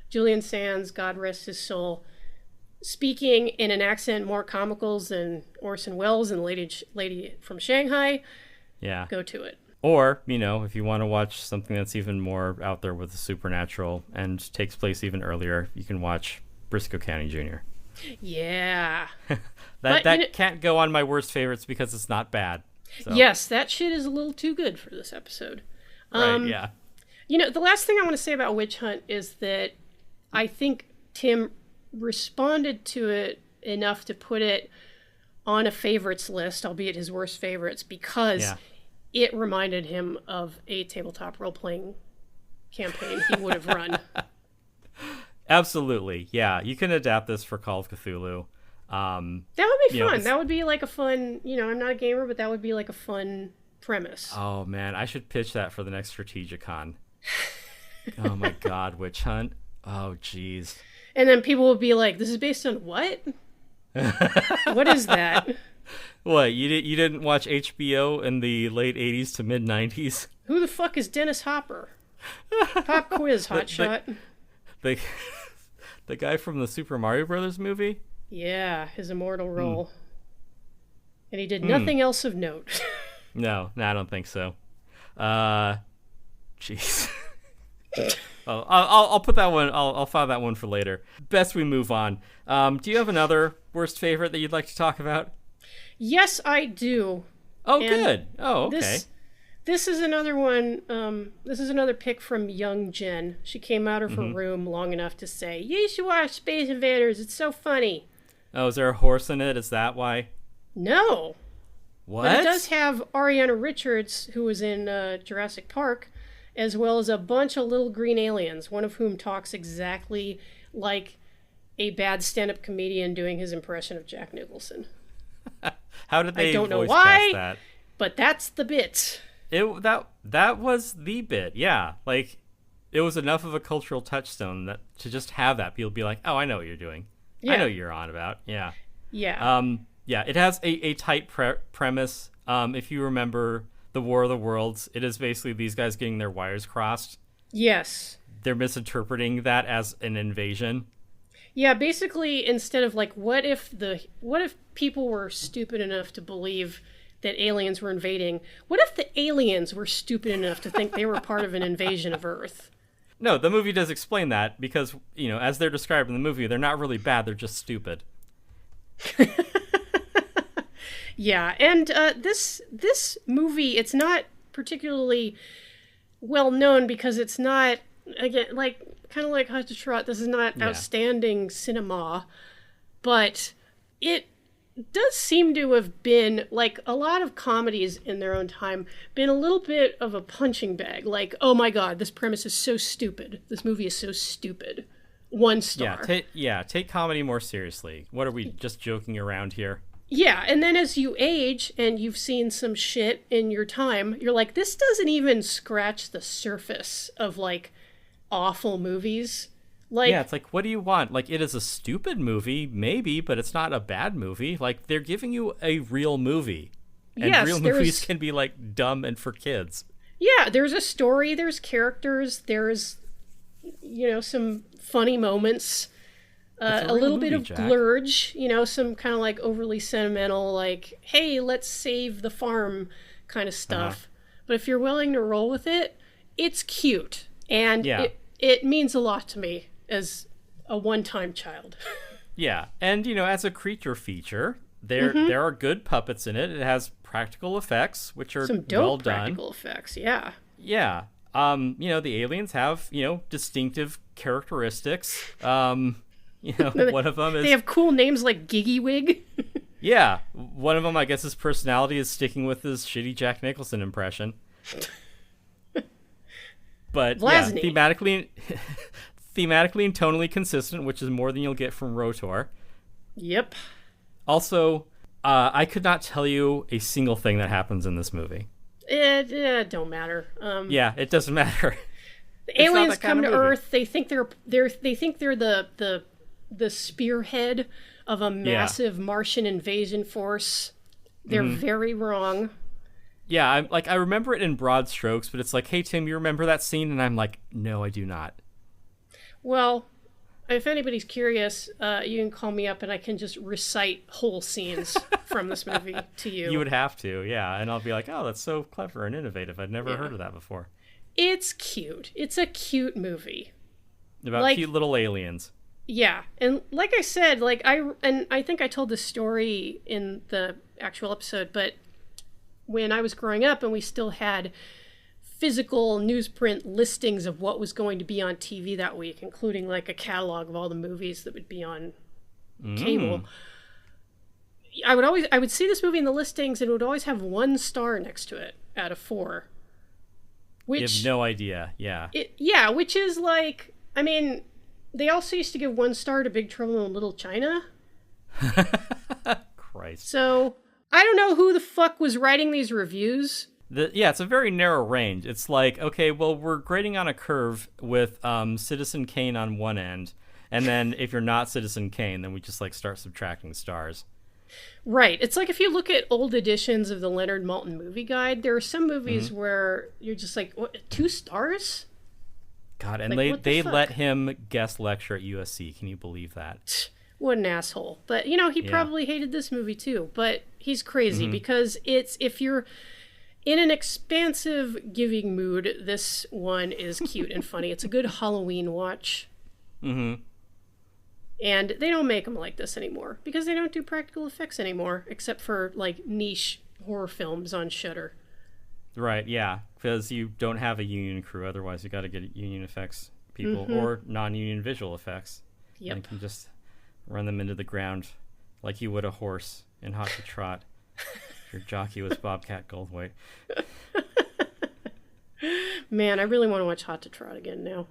Julian Sands, God rest his soul, speaking in an accent more comical than Orson Welles and Lady from Shanghai, Yeah. go to it. Or, if you want to watch something that's even more out there with the supernatural and takes place even earlier, you can watch Briscoe County Jr. Yeah. That But, can't go on my worst favorites because it's not bad. So, Yes, that shit is a little too good for this episode. right, yeah. The last thing I want to say about Witch Hunt is that I think Tim responded to it enough to put it on a favorites list, albeit his worst favorites, because Yeah. it reminded him of a tabletop role-playing campaign he would have run. Absolutely. Yeah, you can adapt this for Call of Cthulhu. That would be fun. it's- That would be like a fun, I'm not a gamer, but that would be like a fun premise. Oh, man, I should pitch that for the next Strategicon. Oh, my God, Witch Hunt. Oh, jeez. And then people would be like, this is based on what? What is that? What, you didn't watch HBO in the late 80s to mid 90s? Who the fuck is Dennis Hopper? Pop quiz, hotshot. The the guy from the Super Mario Brothers movie? Yeah, his immortal role. And he did nothing else of note. No, I don't think so. Jeez. Oh, I'll put that one. I'll file that one for later. Best we move on. Do you have another worst favorite that you'd like to talk about? Yes, I do. Oh, And good. Oh, okay. This is another one. This is another pick from young Jen. She came out of her room long enough to say, "You should watch Space Invaders. It's so funny." Oh, is there a horse in it? Is that why? No, What? but it does have Ariana Richards, who was in Jurassic Park, as well as a bunch of little green aliens, one of whom talks exactly like a bad stand-up comedian doing his impression of Jack Nicholson. How did they don't know voice why. cast that? But that's the bit. That was the bit. Yeah, like it was enough of a cultural touchstone that to just have that people be like, "Oh, I know what you're doing. I Yeah. know what you're on about." Yeah. Yeah. Yeah, it has a tight premise. If you remember the War of the Worlds, it is basically these guys getting their wires crossed. Yes. They're misinterpreting that as an invasion. Yeah, basically instead of like what if people were stupid enough to believe that aliens were invading? What if the aliens were stupid enough to think they were part of an invasion of Earth? No, the movie does explain that because, as they're described in the movie, they're not really bad, they're just stupid. Yeah, and this movie, it's not particularly well known because it's not, again, like kind of like Hot to Trot. This is not outstanding cinema, but it does seem to have been, like a lot of comedies in their own time, been a little bit of a punching bag. Like, oh my god, this premise is so stupid. This movie is so stupid. 1 star. Take comedy more seriously. What are we just joking around here? Yeah, and then as you age and you've seen some shit in your time, you're like, this doesn't even scratch the surface of, like, awful movies. Like, yeah, it's like, what do you want? Like, it is a stupid movie, maybe, but it's not a bad movie. Like, they're giving you a real movie. And yes, real movies can be, like, dumb and for kids. Yeah, there's a story, there's characters, there's, some funny moments, a little bit of Jack. glurge, some kind of like overly sentimental, like, hey, let's save the farm kind of stuff. But if you're willing to roll with it, it's cute. And it means a lot to me as a one-time child. Yeah, and, as a creature feature, there are good puppets in it. It has practical effects, which are some dope well done. Practical effects, yeah. Yeah. The aliens have, distinctive characteristics. One of them is... They have cool names like Giggy-Wig. Yeah. One of them, I guess, his personality is sticking with his shitty Jack Nicholson impression. But, Vlasny. thematically and tonally consistent, which is more than you'll get from Rotor. Yep. Also, I could not tell you a single thing that happens in this movie. It don't matter. Yeah, it doesn't matter. The aliens come to Earth. They think they're the spearhead of a massive Martian invasion force. They're very wrong. Yeah, I remember it in broad strokes, but it's like, hey Tim, you remember that scene? And I'm like, no, I do not. Well, if anybody's curious, you can call me up and I can just recite whole scenes from this movie to you. You would have to, yeah. And I'll be like, oh, that's so clever and innovative. I'd never heard of that before. It's cute. It's a cute movie. About cute little aliens. Yeah. And like I said, I think I told this story in the actual episode, but when I was growing up and we still had physical newsprint listings of what was going to be on TV that week, including like a catalog of all the movies that would be on cable. I would see this movie in the listings and it would always have 1 star next to it out of 4. Which, you have no idea, yeah. Which is like, I mean, they also used to give 1 star to Big Trouble in Little China. Christ. So, I don't know who the fuck was writing these reviews. It's a very narrow range. It's like, okay, well, we're grading on a curve with Citizen Kane on one end, and then if you're not Citizen Kane, then we just start subtracting stars. Right. It's like if you look at old editions of the Leonard Maltin movie guide, there are some movies where you're just like, what, 2 stars? God, and they let him guest lecture at USC. Can you believe that? What an asshole. But, he probably hated this movie too. But he's crazy because if you're in an expansive giving mood, this one is cute and funny. It's a good Halloween watch. Mm-hmm. And they don't make them like this anymore because they don't do practical effects anymore, except for niche horror films on Shudder. Right, yeah, because you don't have a union crew. Otherwise, you got to get union effects people or non-union visual effects. Yep. And you can just run them into the ground like you would a horse in Hot to Trot. Your jockey was Bobcat Goldthwait. Man, I really want to watch Hot to Trot again now.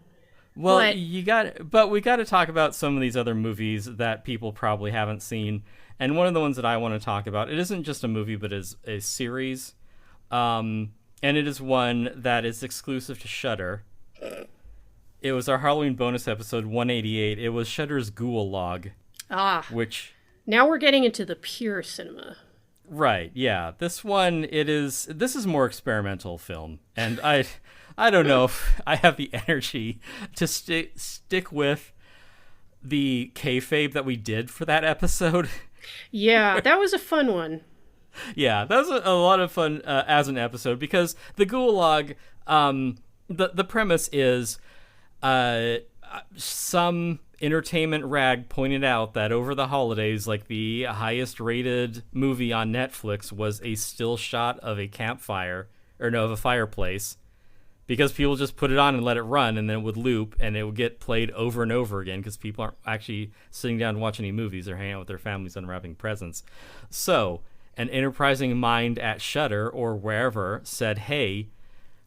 Well, we got to talk about some of these other movies that people probably haven't seen. And one of the ones that I want to talk about, it isn't just a movie, but is a series. And it is one that is exclusive to Shudder. It was our Halloween bonus episode 188. It was Shudder's Ghoul Log. Which now we're getting into the pure cinema. Right, yeah. This is more experimental film. And I don't know if I have the energy to stick with the kayfabe that we did for that episode. Yeah, that was a fun one. Yeah, that was a lot of fun as an episode because the Gulag, the premise is some entertainment rag pointed out that over the holidays, the highest rated movie on Netflix was a still shot of a campfire, of a fireplace, because people just put it on and let it run, and then it would loop, and it would get played over and over again because people aren't actually sitting down and watching any movies. They're hanging out with their families unwrapping presents. So an enterprising mind at Shudder or wherever said, hey,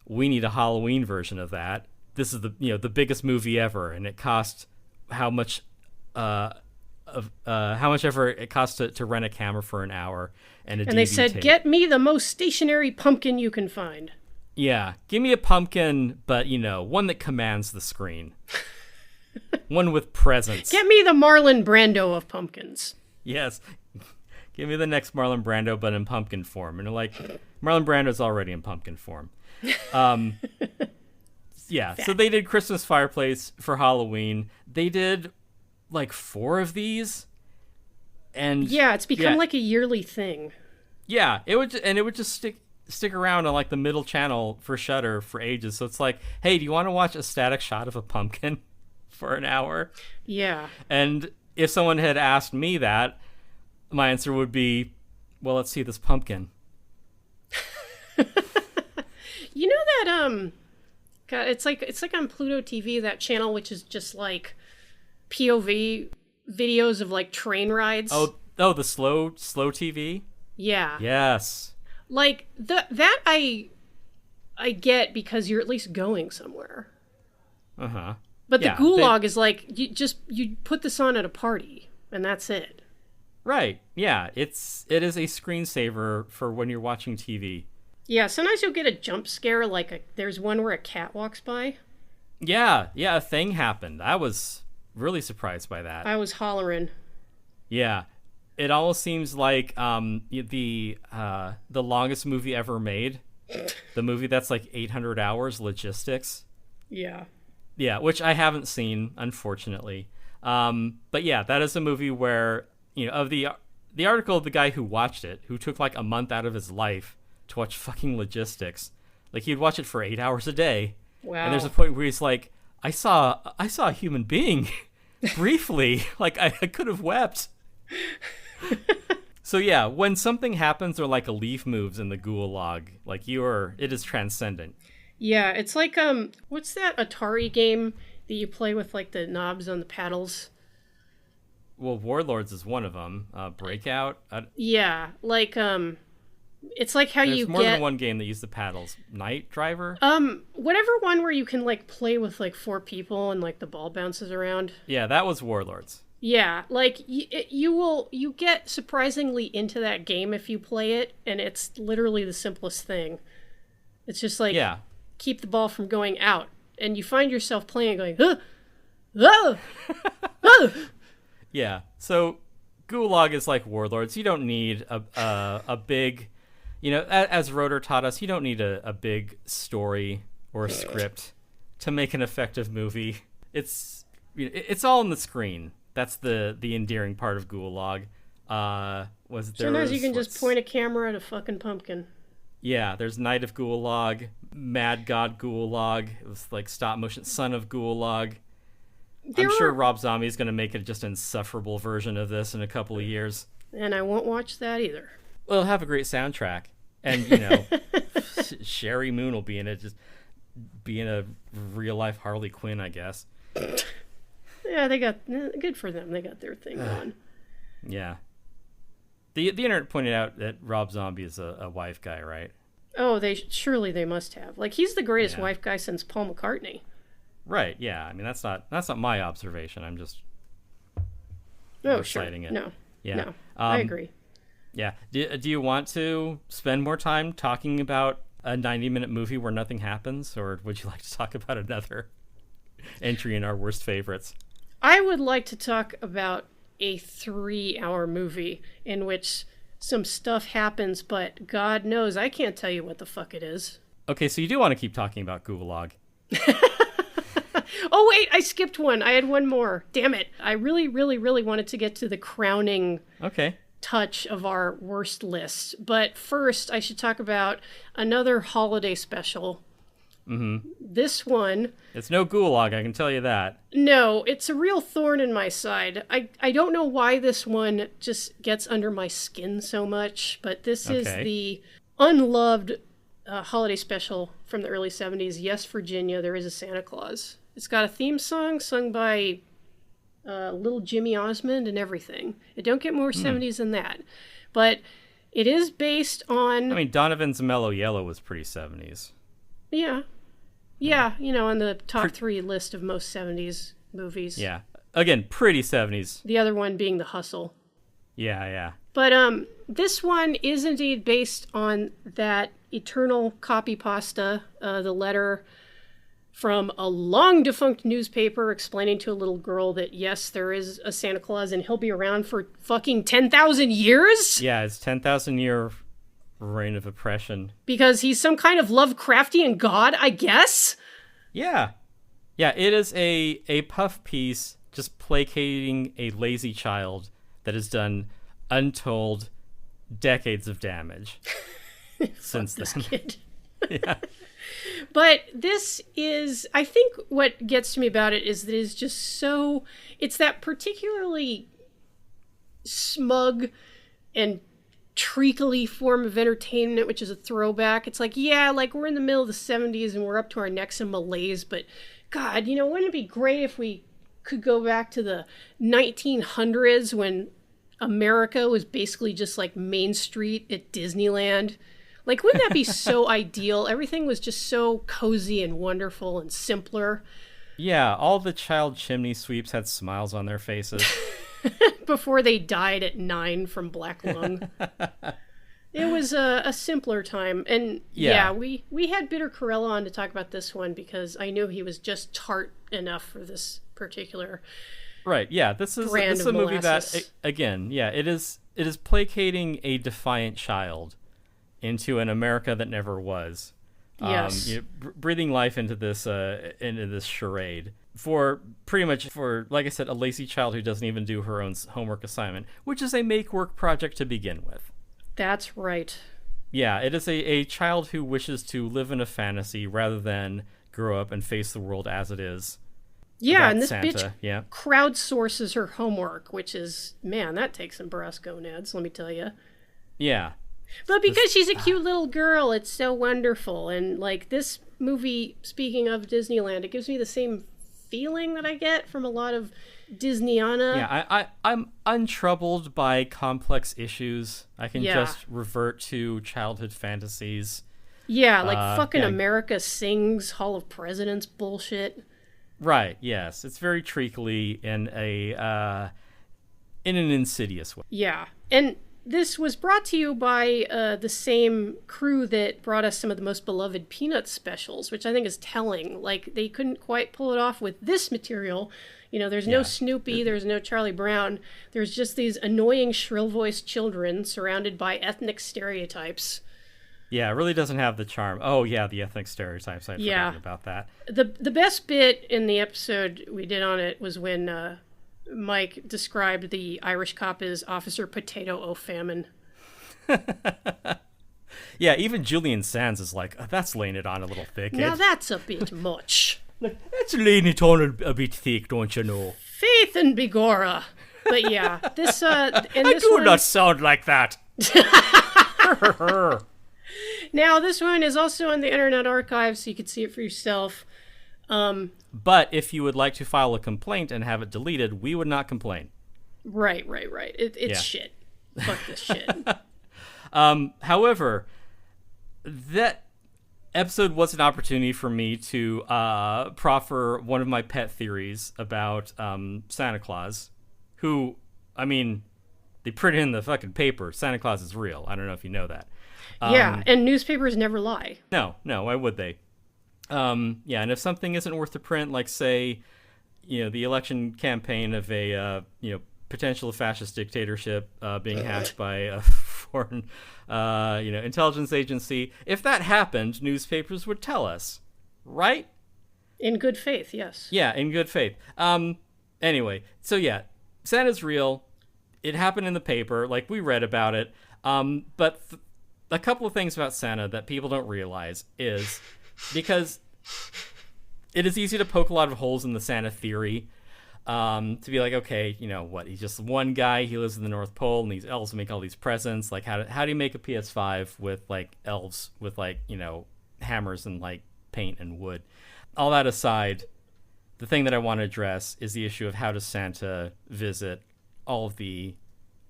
we need a Halloween version of that. This is the biggest movie ever, and it cost how much ever it costs to rent a camera for an hour and a DVD they said, tape. Get me the most stationary pumpkin you can find. Yeah, give me a pumpkin, but one that commands the screen. One with presence. Get me the Marlon Brando of pumpkins. Yes. Give me the next Marlon Brando, but in pumpkin form. And like, Marlon Brando's already in pumpkin form. Yeah, so they did Christmas Fireplace for Halloween. They did like 4 of these. And yeah, it's become like a yearly thing. Yeah, it would just stick around on like the middle channel for Shudder for ages. So it's like, hey, do you want to watch a static shot of a pumpkin for an hour? Yeah. And if someone had asked me that, my answer would be, well, let's see this pumpkin. You know that God, it's like on Pluto TV, that channel which is just like POV videos of like train rides. Oh, the slow TV? Yeah. Yes. Like that I get because you're at least going somewhere. Uh-huh. But the Gulag is like you put this on at a party and that's it. Right. Yeah, it is a screensaver for when you're watching TV. Yeah, sometimes you'll get a jump scare, like there's one where a cat walks by. Yeah, a thing happened. I was really surprised by that. I was hollering. Yeah. It almost seems like the longest movie ever made. The movie that's like 800 hours, Logistics. Yeah. Yeah, which I haven't seen, unfortunately. But yeah, that is a movie where, of the article of the guy who watched it, who took like a month out of his life to watch fucking Logistics. Like he'd watch it for 8 hours a day. Wow. And there's a point where he's like, I saw a human being briefly. Like I could have wept. So yeah, when something happens or like a leaf moves in the Gulag, like it is transcendent. Yeah, it's like what's that Atari game that you play with like the knobs on the paddles? Well, Warlords is one of them. Breakout. Yeah, like it's like how There's you more get than one game that uses the paddles. Night Driver. Whatever one where you can like play with like 4 people and like the ball bounces around. Yeah, that was Warlords. Yeah, like you get surprisingly into that game if you play it, and it's literally the simplest thing. It's just like keep the ball from going out, and you find yourself playing going, Yeah, so Gulag is like Warlords. You don't need a big, as Rotor taught us, you don't need a big story or a script to make an effective movie. It's all on the screen. That's the endearing part of Gulag. Sometimes you can just point a camera at a fucking pumpkin. Yeah, there's Night of Gulag, Mad God Gulag. It was like stop motion Son of Gulag. I'm sure Rob Zombie is going to make it just an insufferable version of this in a couple of years. And I won't watch that either. Well, it'll have a great soundtrack. And, Sherry Moon will be in it, just being a real-life Harley Quinn, I guess. Yeah, they got... Good for them. They got their thing on. Yeah. The internet pointed out that Rob Zombie is a wife guy, right? Oh, surely they must have. Like, he's the greatest wife guy since Paul McCartney. Right, yeah. I mean, that's not my observation. I'm just reciting it. No. Yeah. No. I agree. Yeah. Do you want to spend more time talking about a 90-minute movie where nothing happens, or would you like to talk about another entry in our worst favorites? I would like to talk about a 3-hour movie in which some stuff happens, but God knows I can't tell you what the fuck it is. Okay, so you do want to keep talking about Gulag. Oh, wait, I skipped one. I had one more. Damn it. I really, really, really wanted to get to the crowning touch of our worst list. But first, I should talk about another holiday special. Mm-hmm. This one... It's no Gulag, I can tell you that. No, it's a real thorn in my side. I don't know why this one just gets under my skin so much, but this is the unloved holiday special from the early 70s, Yes, Virginia, There Is a Santa Claus. It's got a theme song sung by little Jimmy Osmond and everything. It don't get more 70s than that. But it is based on... I mean, Donovan's Mellow Yellow was pretty 70s. Yeah. Yeah, on the top 3 list of most 70s movies. Yeah. Again, pretty 70s. The other one being The Hustle. Yeah. But this one is indeed based on that eternal copy pasta, the letter from a long defunct newspaper explaining to a little girl that, yes, there is a Santa Claus and he'll be around for fucking 10,000 years? Yeah, it's 10,000 year reign of oppression. Because he's some kind of Lovecraftian god, I guess? Yeah. Yeah, it is a puff piece just placating a lazy child that has done untold decades of damage since this then. Kid. Yeah. But this is, I think what gets to me about it is that it's just so, it's that particularly smug and treacly form of entertainment, which is a throwback. It's like, yeah, like we're in the middle of the 70s and we're up to our necks in malaise, but God, wouldn't it be great if we could go back to the 1900s when America was basically just like Main Street at Disneyland? Like, wouldn't that be so ideal? Everything was just so cozy and wonderful and simpler. Yeah, all the child chimney sweeps had smiles on their faces. Before they died at 9 from black lung. It was a simpler time. And yeah, we had Bitter Corella on to talk about this one because I knew he was just tart enough for this particular right. Yeah, this is a movie that, again, yeah, it is placating a defiant child into an America that never was. Yes. Breathing life into this charade for pretty much, for, like I said, a lazy child who doesn't even do her own homework assignment, which is a make-work project to begin with. That's right. Yeah, it is a child who wishes to live in a fantasy rather than grow up and face the world as it is. Yeah, and this Santa. bitch crowdsources her homework, which is, man, that takes some brass gonads, let me tell you. Yeah. But because she's a cute little girl, it's so wonderful. And, like, this movie, speaking of Disneyland, it gives me the same feeling that I get from a lot of Disneyana. Yeah, I'm untroubled by complex issues. I can just revert to childhood fantasies. Yeah, like fucking America Sings, Hall of Presidents bullshit. Right, yes. It's very treacly in an insidious way. Yeah, and this was brought to you by the same crew that brought us some of the most beloved Peanuts specials, which I think is telling. Like, they couldn't quite pull it off with this material. There's no Snoopy, there's no Charlie Brown. There's just these annoying, shrill-voiced children surrounded by ethnic stereotypes. Yeah, it really doesn't have the charm. Oh, yeah, the ethnic stereotypes. I'd forgotten about that. The best bit in the episode we did on it was when Mike described the Irish cop as Officer Potato O'Famine. Yeah, even Julian Sands is like, that's laying it on a little thick. Now that's a bit much. That's laying it on a bit thick, don't you know? Faith and Begorra. But yeah, this I do not sound like that. Now, this one is also on the Internet Archive, so you can see it for yourself. But if you would like to file a complaint and have it deleted, we would not complain. Right. It's shit. Fuck this shit. However, that episode was an opportunity for me to proffer one of my pet theories about Santa Claus, who, I mean, they printed in the fucking paper. Santa Claus is real. I don't know if you know that. Yeah, and newspapers never lie. No, why would they? Yeah, and if something isn't worth the print, like, say, the election campaign of a, potential fascist dictatorship being hacked by a foreign, intelligence agency, if that happened, newspapers would tell us, right? In good faith, yes. Yeah, in good faith. Anyway, so yeah, Santa's real. It happened in the paper, like, we read about it. But a couple of things about Santa that people don't realize is because it is easy to poke a lot of holes in the Santa theory, to be like, okay, he's just one guy, he lives in the North Pole, and these elves make all these presents. Like, how do you make a PS5 with, like, elves with, like, hammers and, like, paint and wood? All that aside, the thing that I want to address is the issue of how does Santa visit all of the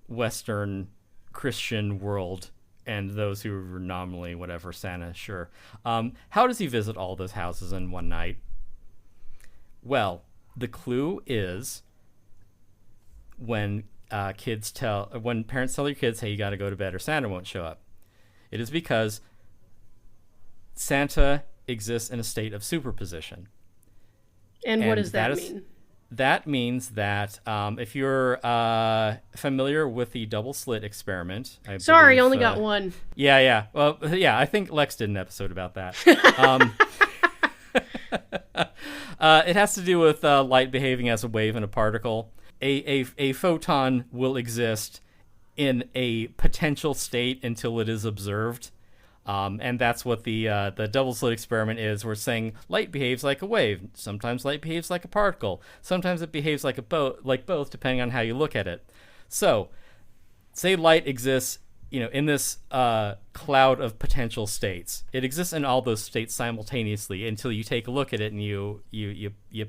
Western Christian world and those who are nominally whatever Santa, sure. How does he visit all those houses in one night? Well, the clue is when parents tell their kids, hey, you got to go to bed or Santa won't show up. It is because Santa exists in a state of superposition. And what does that mean? That means that if you're familiar with the double slit experiment, Sorry, only got one. Yeah. Well, yeah, I think Lex did an episode about that. It has to do with light behaving as a wave and a particle. A photon will exist in a potential state until it is observed. And that's what the double slit experiment is. We're saying light behaves like a wave. Sometimes light behaves like a particle. Sometimes it behaves like both, depending on how you look at it. So, say light exists, in this cloud of potential states. It exists in all those states simultaneously until you take a look at it and you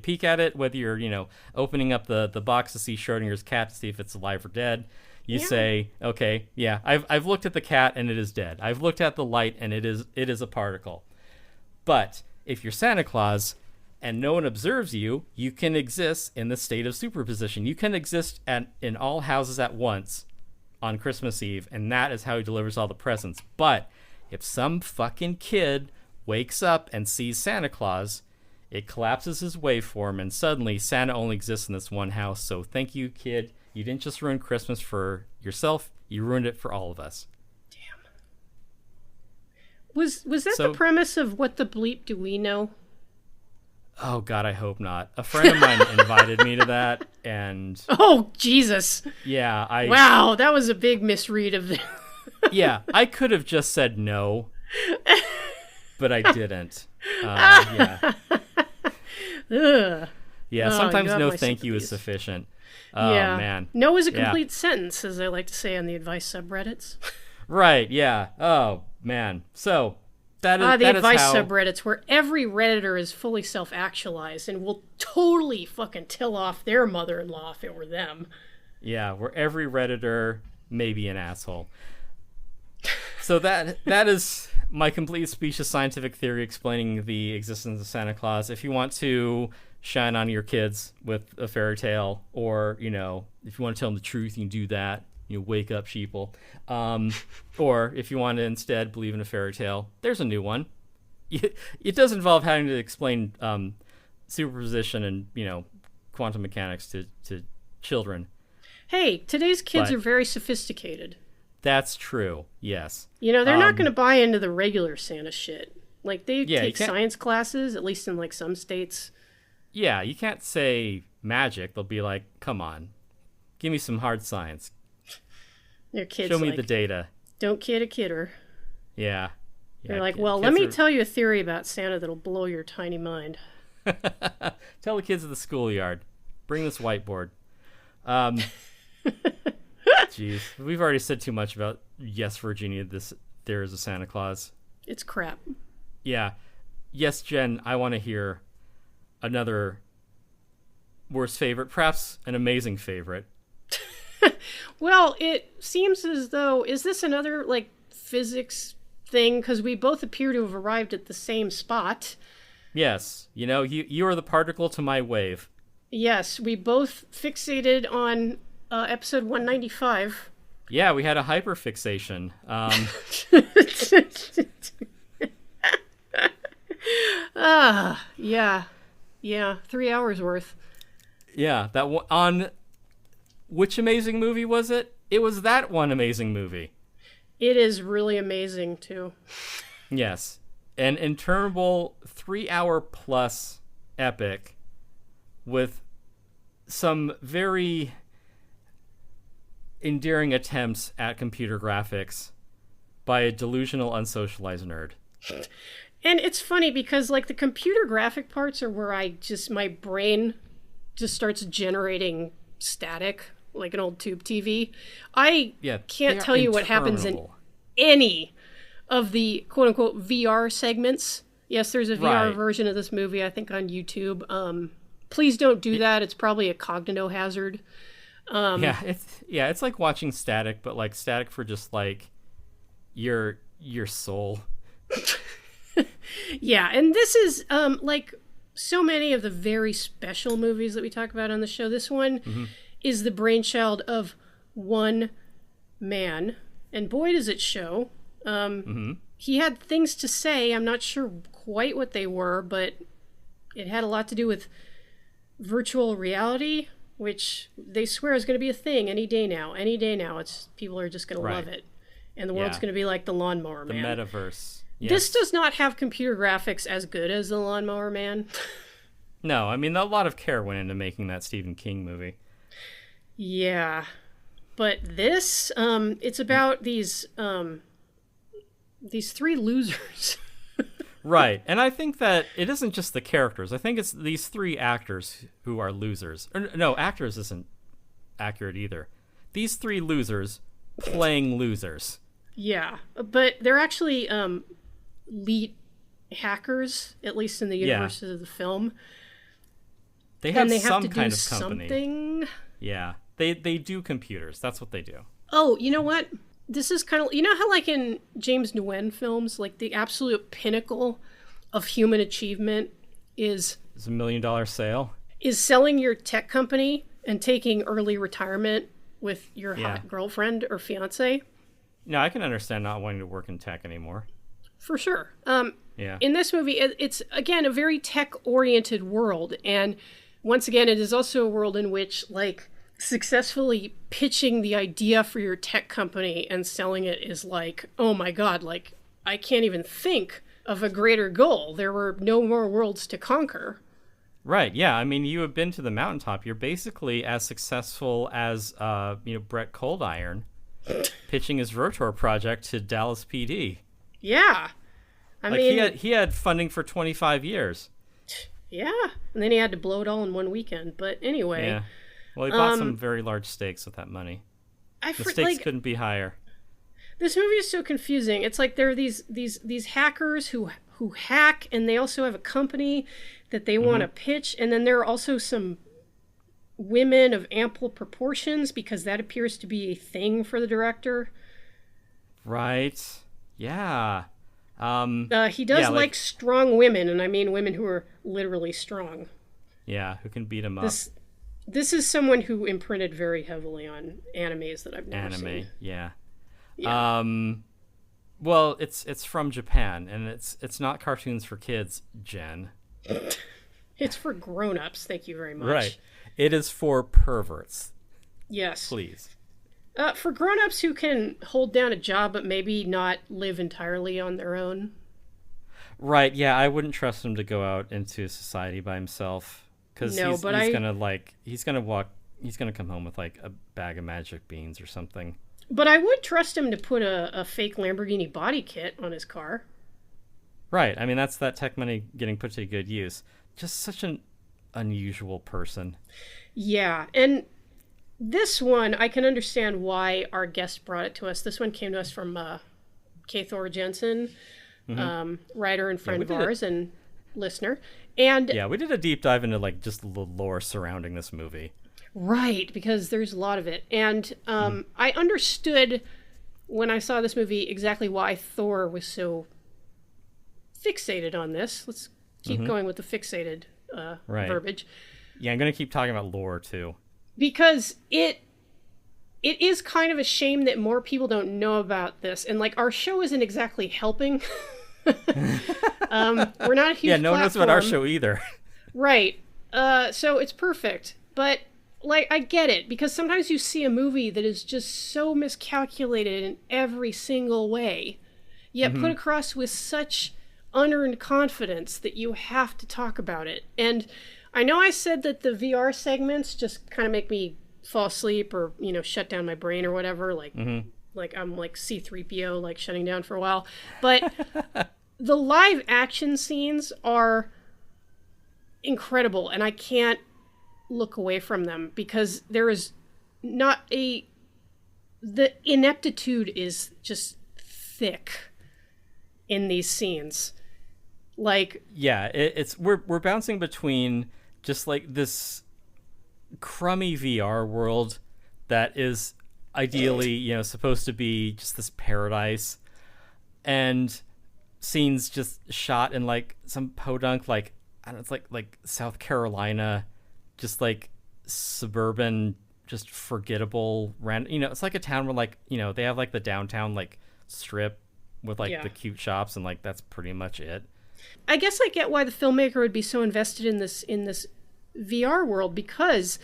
peek at it. Whether you're opening up the box to see Schrodinger's cat to see if it's alive or dead. You say, okay, yeah, I've looked at the cat and it is dead. I've looked at the light and it is a particle. But if you're Santa Claus and no one observes you, you can exist in the state of superposition. You can exist in all houses at once on Christmas Eve, and that is how he delivers all the presents. But if some fucking kid wakes up and sees Santa Claus, it collapses his waveform, and suddenly Santa only exists in this one house. So thank you, kid. You didn't just ruin Christmas for yourself, you ruined it for all of us. Damn. Was that the premise of What the Bleep Do We Know? Oh, God, I hope not. A friend of mine invited me to that, and... Oh, Jesus. Yeah, Wow, that was a big misread of the... Yeah, I could have just said no, but I didn't. Yeah. Ugh. Yeah, sometimes no thank you is sufficient. Oh, yeah. Man. No is a complete sentence, as I like to say on the advice subreddits. Right, yeah. Oh, man. So... the advice subreddits where every Redditor is fully self-actualized and will totally fucking till off their mother-in-law if it were them. Yeah, where every Redditor may be an asshole. So that is my complete specious scientific theory explaining the existence of Santa Claus. If you want to shine on your kids with a fairy tale, or, if you want to tell them the truth, you can do that. Wake up, sheeple. Or if you want to instead believe in a fairy tale, there's a new one. It does involve having to explain superposition and, quantum mechanics to children. Hey, today's kids are very sophisticated. That's true, yes. They're not going to buy into the regular Santa shit. Like, they take science classes, at least in, some states. Yeah, you can't say magic. They'll be like, come on, give me some hard science. Their kids show me the data. Don't kid a kidder. Yeah. They're like, well, let me tell you a theory about Santa that'll blow your tiny mind. Tell the kids at the schoolyard. Bring this whiteboard. Jeez, we've already said too much about Yes, Virginia. There is a Santa Claus. It's crap. Yeah. Yes, Jen. I want to hear another worst favorite, perhaps an amazing favorite. Well, it seems as though, is this another, physics thing? Because we both appear to have arrived at the same spot. Yes. You are the particle to my wave. Yes, we both fixated on episode 195. Yeah, we had a hyperfixation. Yeah, 3 hours worth. Yeah, that one on... Which amazing movie was it? It was that one amazing movie. It is really amazing, too. Yes. An interminable 3-hour-plus epic with some very endearing attempts at computer graphics by a delusional, unsocialized nerd. And it's funny because, the computer graphic parts are where my brain just starts generating static. Like an old tube TV. I can't tell you what happens in any of the quote-unquote VR segments. Yes, there's a VR version of this movie, I think, on YouTube. Please don't do that. It's probably a cognito hazard. It's like watching static, but static for just your soul. Yeah, and this is so many of the very special movies that we talk about on the show. This one is the brainchild of one man, and boy does it show. He had things to say. I'm not sure quite what they were, but it had a lot to do with virtual reality, which they swear is going to be a thing any day now. Any day now, it's people are just going to love it, and the world's going to be like the Lawnmower Man. The metaverse. Yes. This does not have computer graphics as good as the Lawnmower Man. No, I mean, a lot of care went into making that Stephen King movie. Yeah, but this, it's about these three losers. Right, and I think that it isn't just the characters. I think it's these three actors who are losers. Or, no, actors isn't accurate either. These three losers playing losers. Yeah, but they're actually elite hackers, at least in the universe of the film. They have they some have to kind do of company. something. Yeah, they do computers. That's what they do. Oh, you know what? This is kind of, you know how like in James Nguyen films, like the absolute pinnacle of human achievement is It's $1 million sale. Is selling your tech company and taking early retirement with your hot girlfriend or fiance. No, I can understand not wanting to work in tech anymore. For sure. Yeah. In this movie, it's again a very tech-oriented world, and once again, it is also a world in which like successfully pitching the idea for your tech company and selling it is like, oh my god, like I can't even think of a greater goal. There were no more worlds to conquer. Right, yeah. I mean, you have been to the mountaintop. You're basically as successful as Brett Coldiron pitching his Rotor project to Dallas PD. Yeah. I mean, he had funding for 25 years. Yeah, and then he had to blow it all in one weekend. But anyway, yeah. Well, he bought some very large stakes with that money. The stakes couldn't be higher. This movie is so confusing. It's like there are these hackers who hack, and they also have a company that they want to pitch, and then there are also some women of ample proportions because that appears to be a thing for the director. Right. Yeah. He does like strong women, and I mean women who are literally strong. Yeah, who can beat him up. This is someone who imprinted very heavily on animes that I've never seen. Yeah. Yeah. Well, it's from Japan, and it's not cartoons for kids, Jen. It's for grown-ups, thank you very much. Right. It is for perverts. Yes. Please. For grown-ups who can hold down a job but maybe not live entirely on their own. Right, yeah, I wouldn't trust him to go out into society by himself. Because he's gonna come home with like a bag of magic beans or something. But I would trust him to put a fake Lamborghini body kit on his car. Right. I mean, that's that tech money getting put to good use. Just such an unusual person. Yeah, and this one, I can understand why our guest brought it to us. This one came to us from K. Thor Jensen, writer and friend of ours and listener. And yeah, we did a deep dive into like just the lore surrounding this movie. Right, because there's a lot of it. And I understood when I saw this movie exactly why Thor was so fixated on this. Let's keep going with the fixated verbiage. Yeah, I'm going to keep talking about lore too. Because it is kind of a shame that more people don't know about this. And like our show isn't exactly helping. We're not a huge no one knows about our show either. Right. So it's perfect. But like I get it, because sometimes you see a movie that is just so miscalculated in every single way, yet put across with such unearned confidence that you have to talk about it. And I know I said that the VR segments just kind of make me fall asleep or, shut down my brain or whatever, like like I'm like C-3PO, like shutting down for a while. But the live action scenes are incredible, and I can't look away from them because there is not the ineptitude is just thick in these scenes. Like, yeah, we're bouncing between just like this crummy VR world that is ideally, supposed to be just this paradise, and scenes just shot in like some podunk, like I don't know, it's like South Carolina, just like suburban, just forgettable random. It's like a town where like they have like the downtown like strip with like the cute shops, and like that's pretty much it. I guess I get why the filmmaker would be so invested in this VR world, because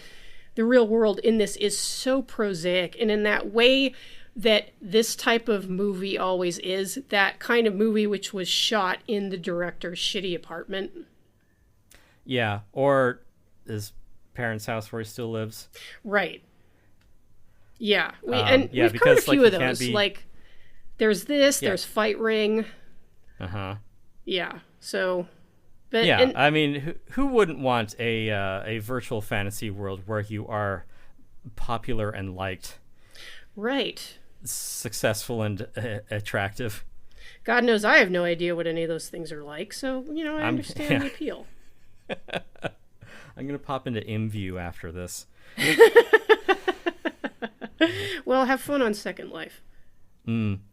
the real world in this is so prosaic, and in that way that this type of movie always is, that kind of movie which was shot in the director's shitty apartment. Yeah, or his parents' house where he still lives. Right. Yeah. We've because, covered a few like, of those. Like, there's this, there's Fight Ring. Uh-huh. Yeah. So, but yeah, I mean, who wouldn't want a virtual fantasy world where you are popular and liked, right, successfly and attractive? God knows I have no idea what any of those things are like, so I understand the appeal. I'm gonna pop into ImView after this. Well, have fun on Second Life.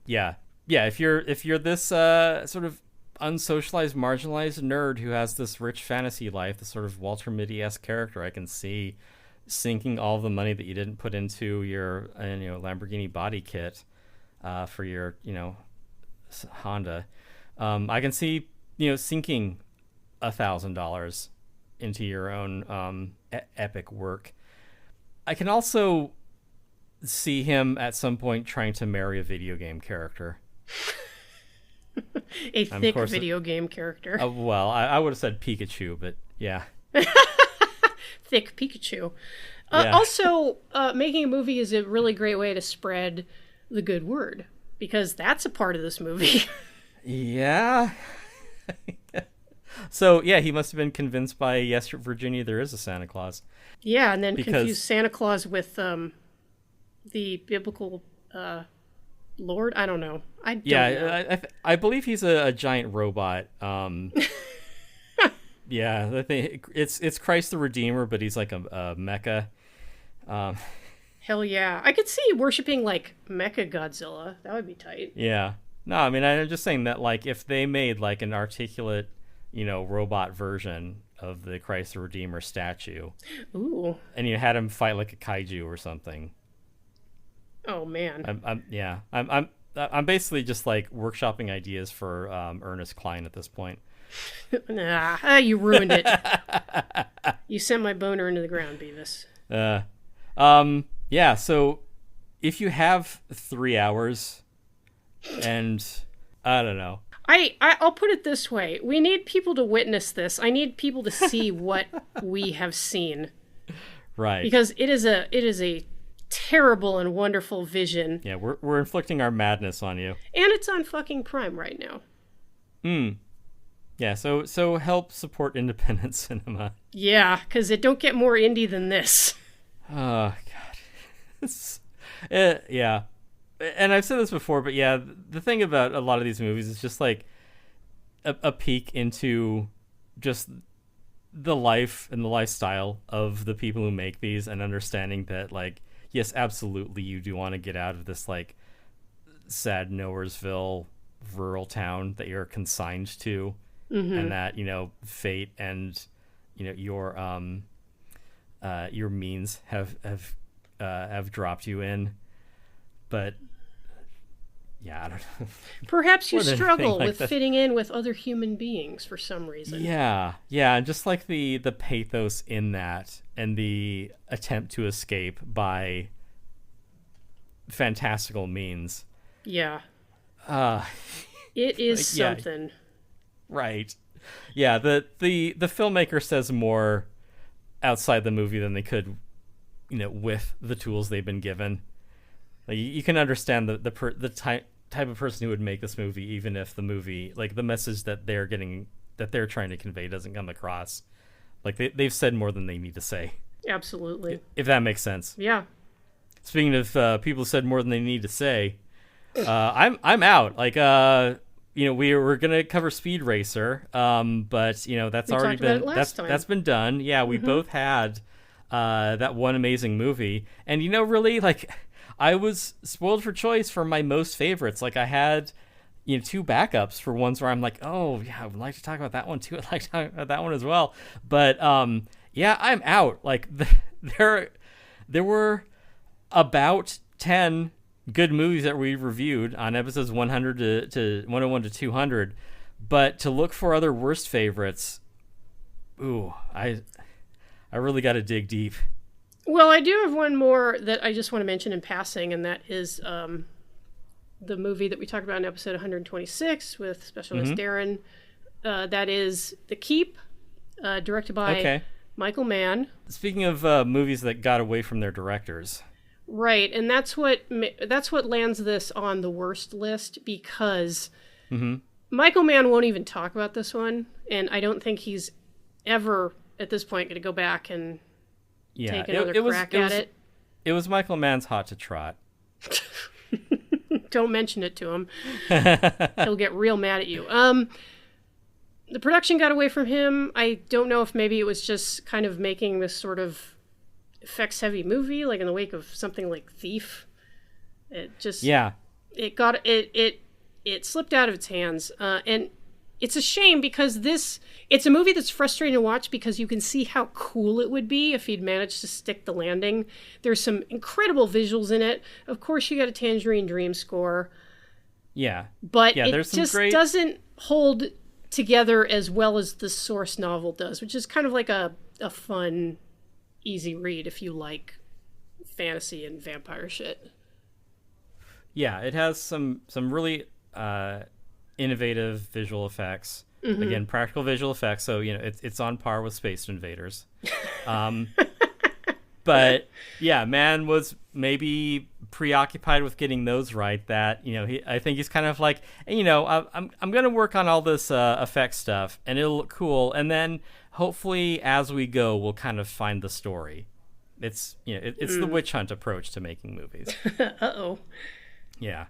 Yeah. If you're this sort of unsocialized, marginalized nerd who has this rich fantasy life, this sort of Walter Mitty-esque character, I can see sinking all the money that you didn't put into your Lamborghini body kit for your Honda. I can see sinking $1,000 into your own epic work. I can also see him at some point trying to marry a video game character. A thick video game character. Well, I would have said Pikachu, but yeah. Thick Pikachu. Yeah. Also, making a movie is a really great way to spread the good word, because that's a part of this movie. Yeah. So, yeah, he must have been convinced by Yes, Virginia, there is a Santa Claus. Yeah, and then confused Santa Claus with the biblical Lord. I don't know. I don't know. I believe he's a giant robot. Yeah, I think it's Christ the Redeemer, but he's like a mecha. Hell yeah. I could see worshiping like Mecha Godzilla. That would be tight. Yeah. No, I mean, I'm just saying that, like, if they made like an articulate, robot version of the Christ the Redeemer statue. Ooh. And you had him fight like a kaiju or something. Oh man. I'm basically just like workshopping ideas for Ernest Cline at this point. Nah, you ruined it. You sent my boner into the ground, Beavis. Yeah, so if you have 3 hours and I don't know. I'll put it this way. We need people to witness this. I need people to see what we have seen. Right. Because it is a terrible and wonderful vision. Yeah, we're inflicting our madness on you. And it's on fucking Prime right now. Yeah, so help support independent cinema. Yeah, because it don't get more indie than this. Oh, God. Yeah. And I've said this before, but yeah, the thing about a lot of these movies is just like a peek into just the life and the lifestyle of the people who make these, and understanding that, like, yes, absolutely, you do want to get out of this, like, sad Nowheresville rural town that you're consigned to, and that, fate and, your means have dropped you in. But yeah, I don't know. Perhaps you struggle with fitting in with other human beings for some reason. Yeah, and just like the pathos in that, and the attempt to escape by fantastical means. Yeah. It is something. Right. Yeah, the filmmaker says more outside the movie than they could, with the tools they've been given. Like, you can understand the type of person who would make this movie, even if the movie, like, the message that they're trying to convey doesn't come across. Like, they've said more than they need to say. Absolutely. If that makes sense. Yeah. Speaking of people who said more than they need to say, I'm out. Like, we're gonna cover Speed Racer, but that's already been that's been done. Yeah, we both had that one amazing movie, and really, like, I was spoiled for choice for my most favorites. Like, I had, 2 backups for ones where I'm like, oh yeah, I would like to talk about that one too. I'd like to talk about that one as well. But yeah, I'm out. Like, there were about 10 good movies that we reviewed on episodes 100 to 101 to 200, But to look for other worst favorites, ooh, I really got to dig deep. Well, I do have one more that I just want to mention in passing, and that is the movie that we talked about in episode 126 with Special Guest Darren. That is The Keep, directed by Michael Mann. Speaking of movies that got away from their directors. Right, and that's what lands this on the worst list, because Michael Mann won't even talk about this one, and I don't think he's ever, at this point, going to go back and take another crack at it. It was Michael Mann's Hot to Trot. Don't mention it to him. He'll get real mad at you. The production got away from him. I don't know if maybe it was just kind of making this sort of effects-heavy movie, like in the wake of something like Thief. It just... Yeah. It slipped out of its hands. And it's a shame because it's a movie that's frustrating to watch because you can see how cool it would be if he'd managed to stick the landing. There's some incredible visuals in it. Of course, you got a Tangerine Dream score. Yeah. But it just doesn't hold together as well as the source novel does, which is kind of like a fun, easy read if you like fantasy and vampire shit. Yeah, it has some really... innovative visual effects. Again, practical visual effects, so it's on par with Space Invaders. But yeah, Mann was maybe preoccupied with getting those right, that I think he's kind of like, I'm gonna work on all this effect stuff and it'll look cool, and then hopefully as we go we'll kind of find the story. It's it's the witch hunt approach to making movies. Yeah.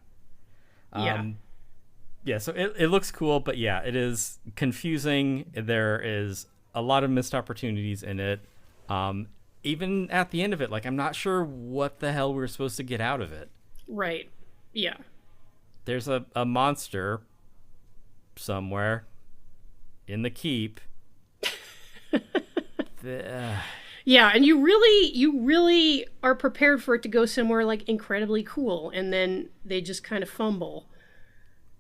Yeah, so it looks cool, but yeah, it is confusing. There is a lot of missed opportunities in it. Even at the end of it, like, I'm not sure what the hell we're supposed to get out of it. Right. Yeah. There's a monster somewhere in the keep. Yeah, and you really are prepared for it to go somewhere like incredibly cool, and then they just kind of fumble.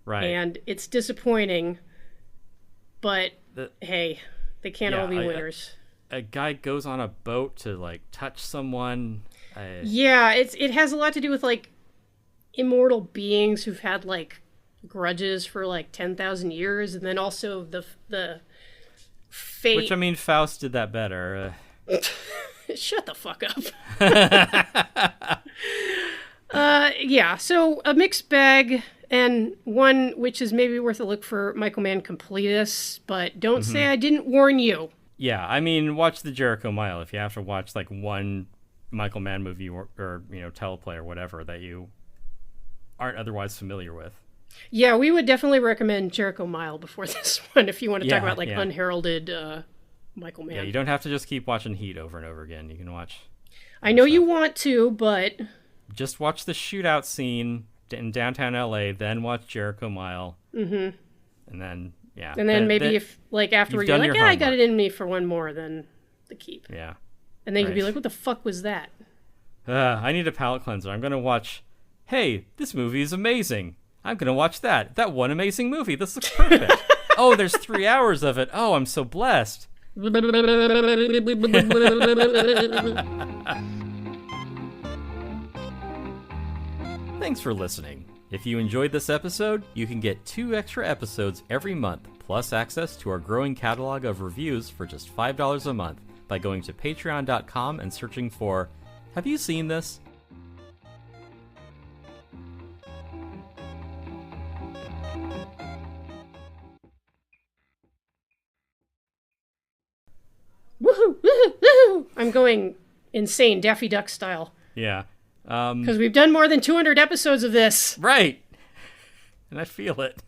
Right. And it's disappointing, but hey, they can't all be winners. A guy goes on a boat to like touch someone. Yeah, it has a lot to do with like immortal beings who've had like grudges for like 10,000 years, and then also the fate. Which, I mean, Faust did that better. Shut the fuck up. Yeah, so a mixed bag. And one which is maybe worth a look for Michael Mann completists, but don't say I didn't warn you. Yeah, I mean, watch the Jericho Mile if you have to watch like one Michael Mann movie or teleplay or whatever that you aren't otherwise familiar with. Yeah, we would definitely recommend Jericho Mile before this one if you want to talk about like unheralded Michael Mann. Yeah, you don't have to just keep watching Heat over and over again. You can watch. I know you want to, but just watch the shootout scene in downtown LA, then watch Jericho Mile, and then maybe if like afterward you're like, I got it in me for one more than The Keep. Yeah, and then you'd be like, what the fuck was that? I need a palate cleanser. I'm gonna watch. Hey, this movie is amazing. I'm gonna watch that one amazing movie. This looks perfect. Oh, there's 3 hours of it. Oh, I'm so blessed. Thanks for listening. If you enjoyed this episode, you can get 2 extra episodes every month, plus access to our growing catalog of reviews for just $5 a month by going to patreon.com and searching for Have You Seen This? Woohoo! Woohoo! Woohoo! I'm going insane, Daffy Duck style. Yeah. Because we've done more than 200 episodes of this. Right. And I feel it.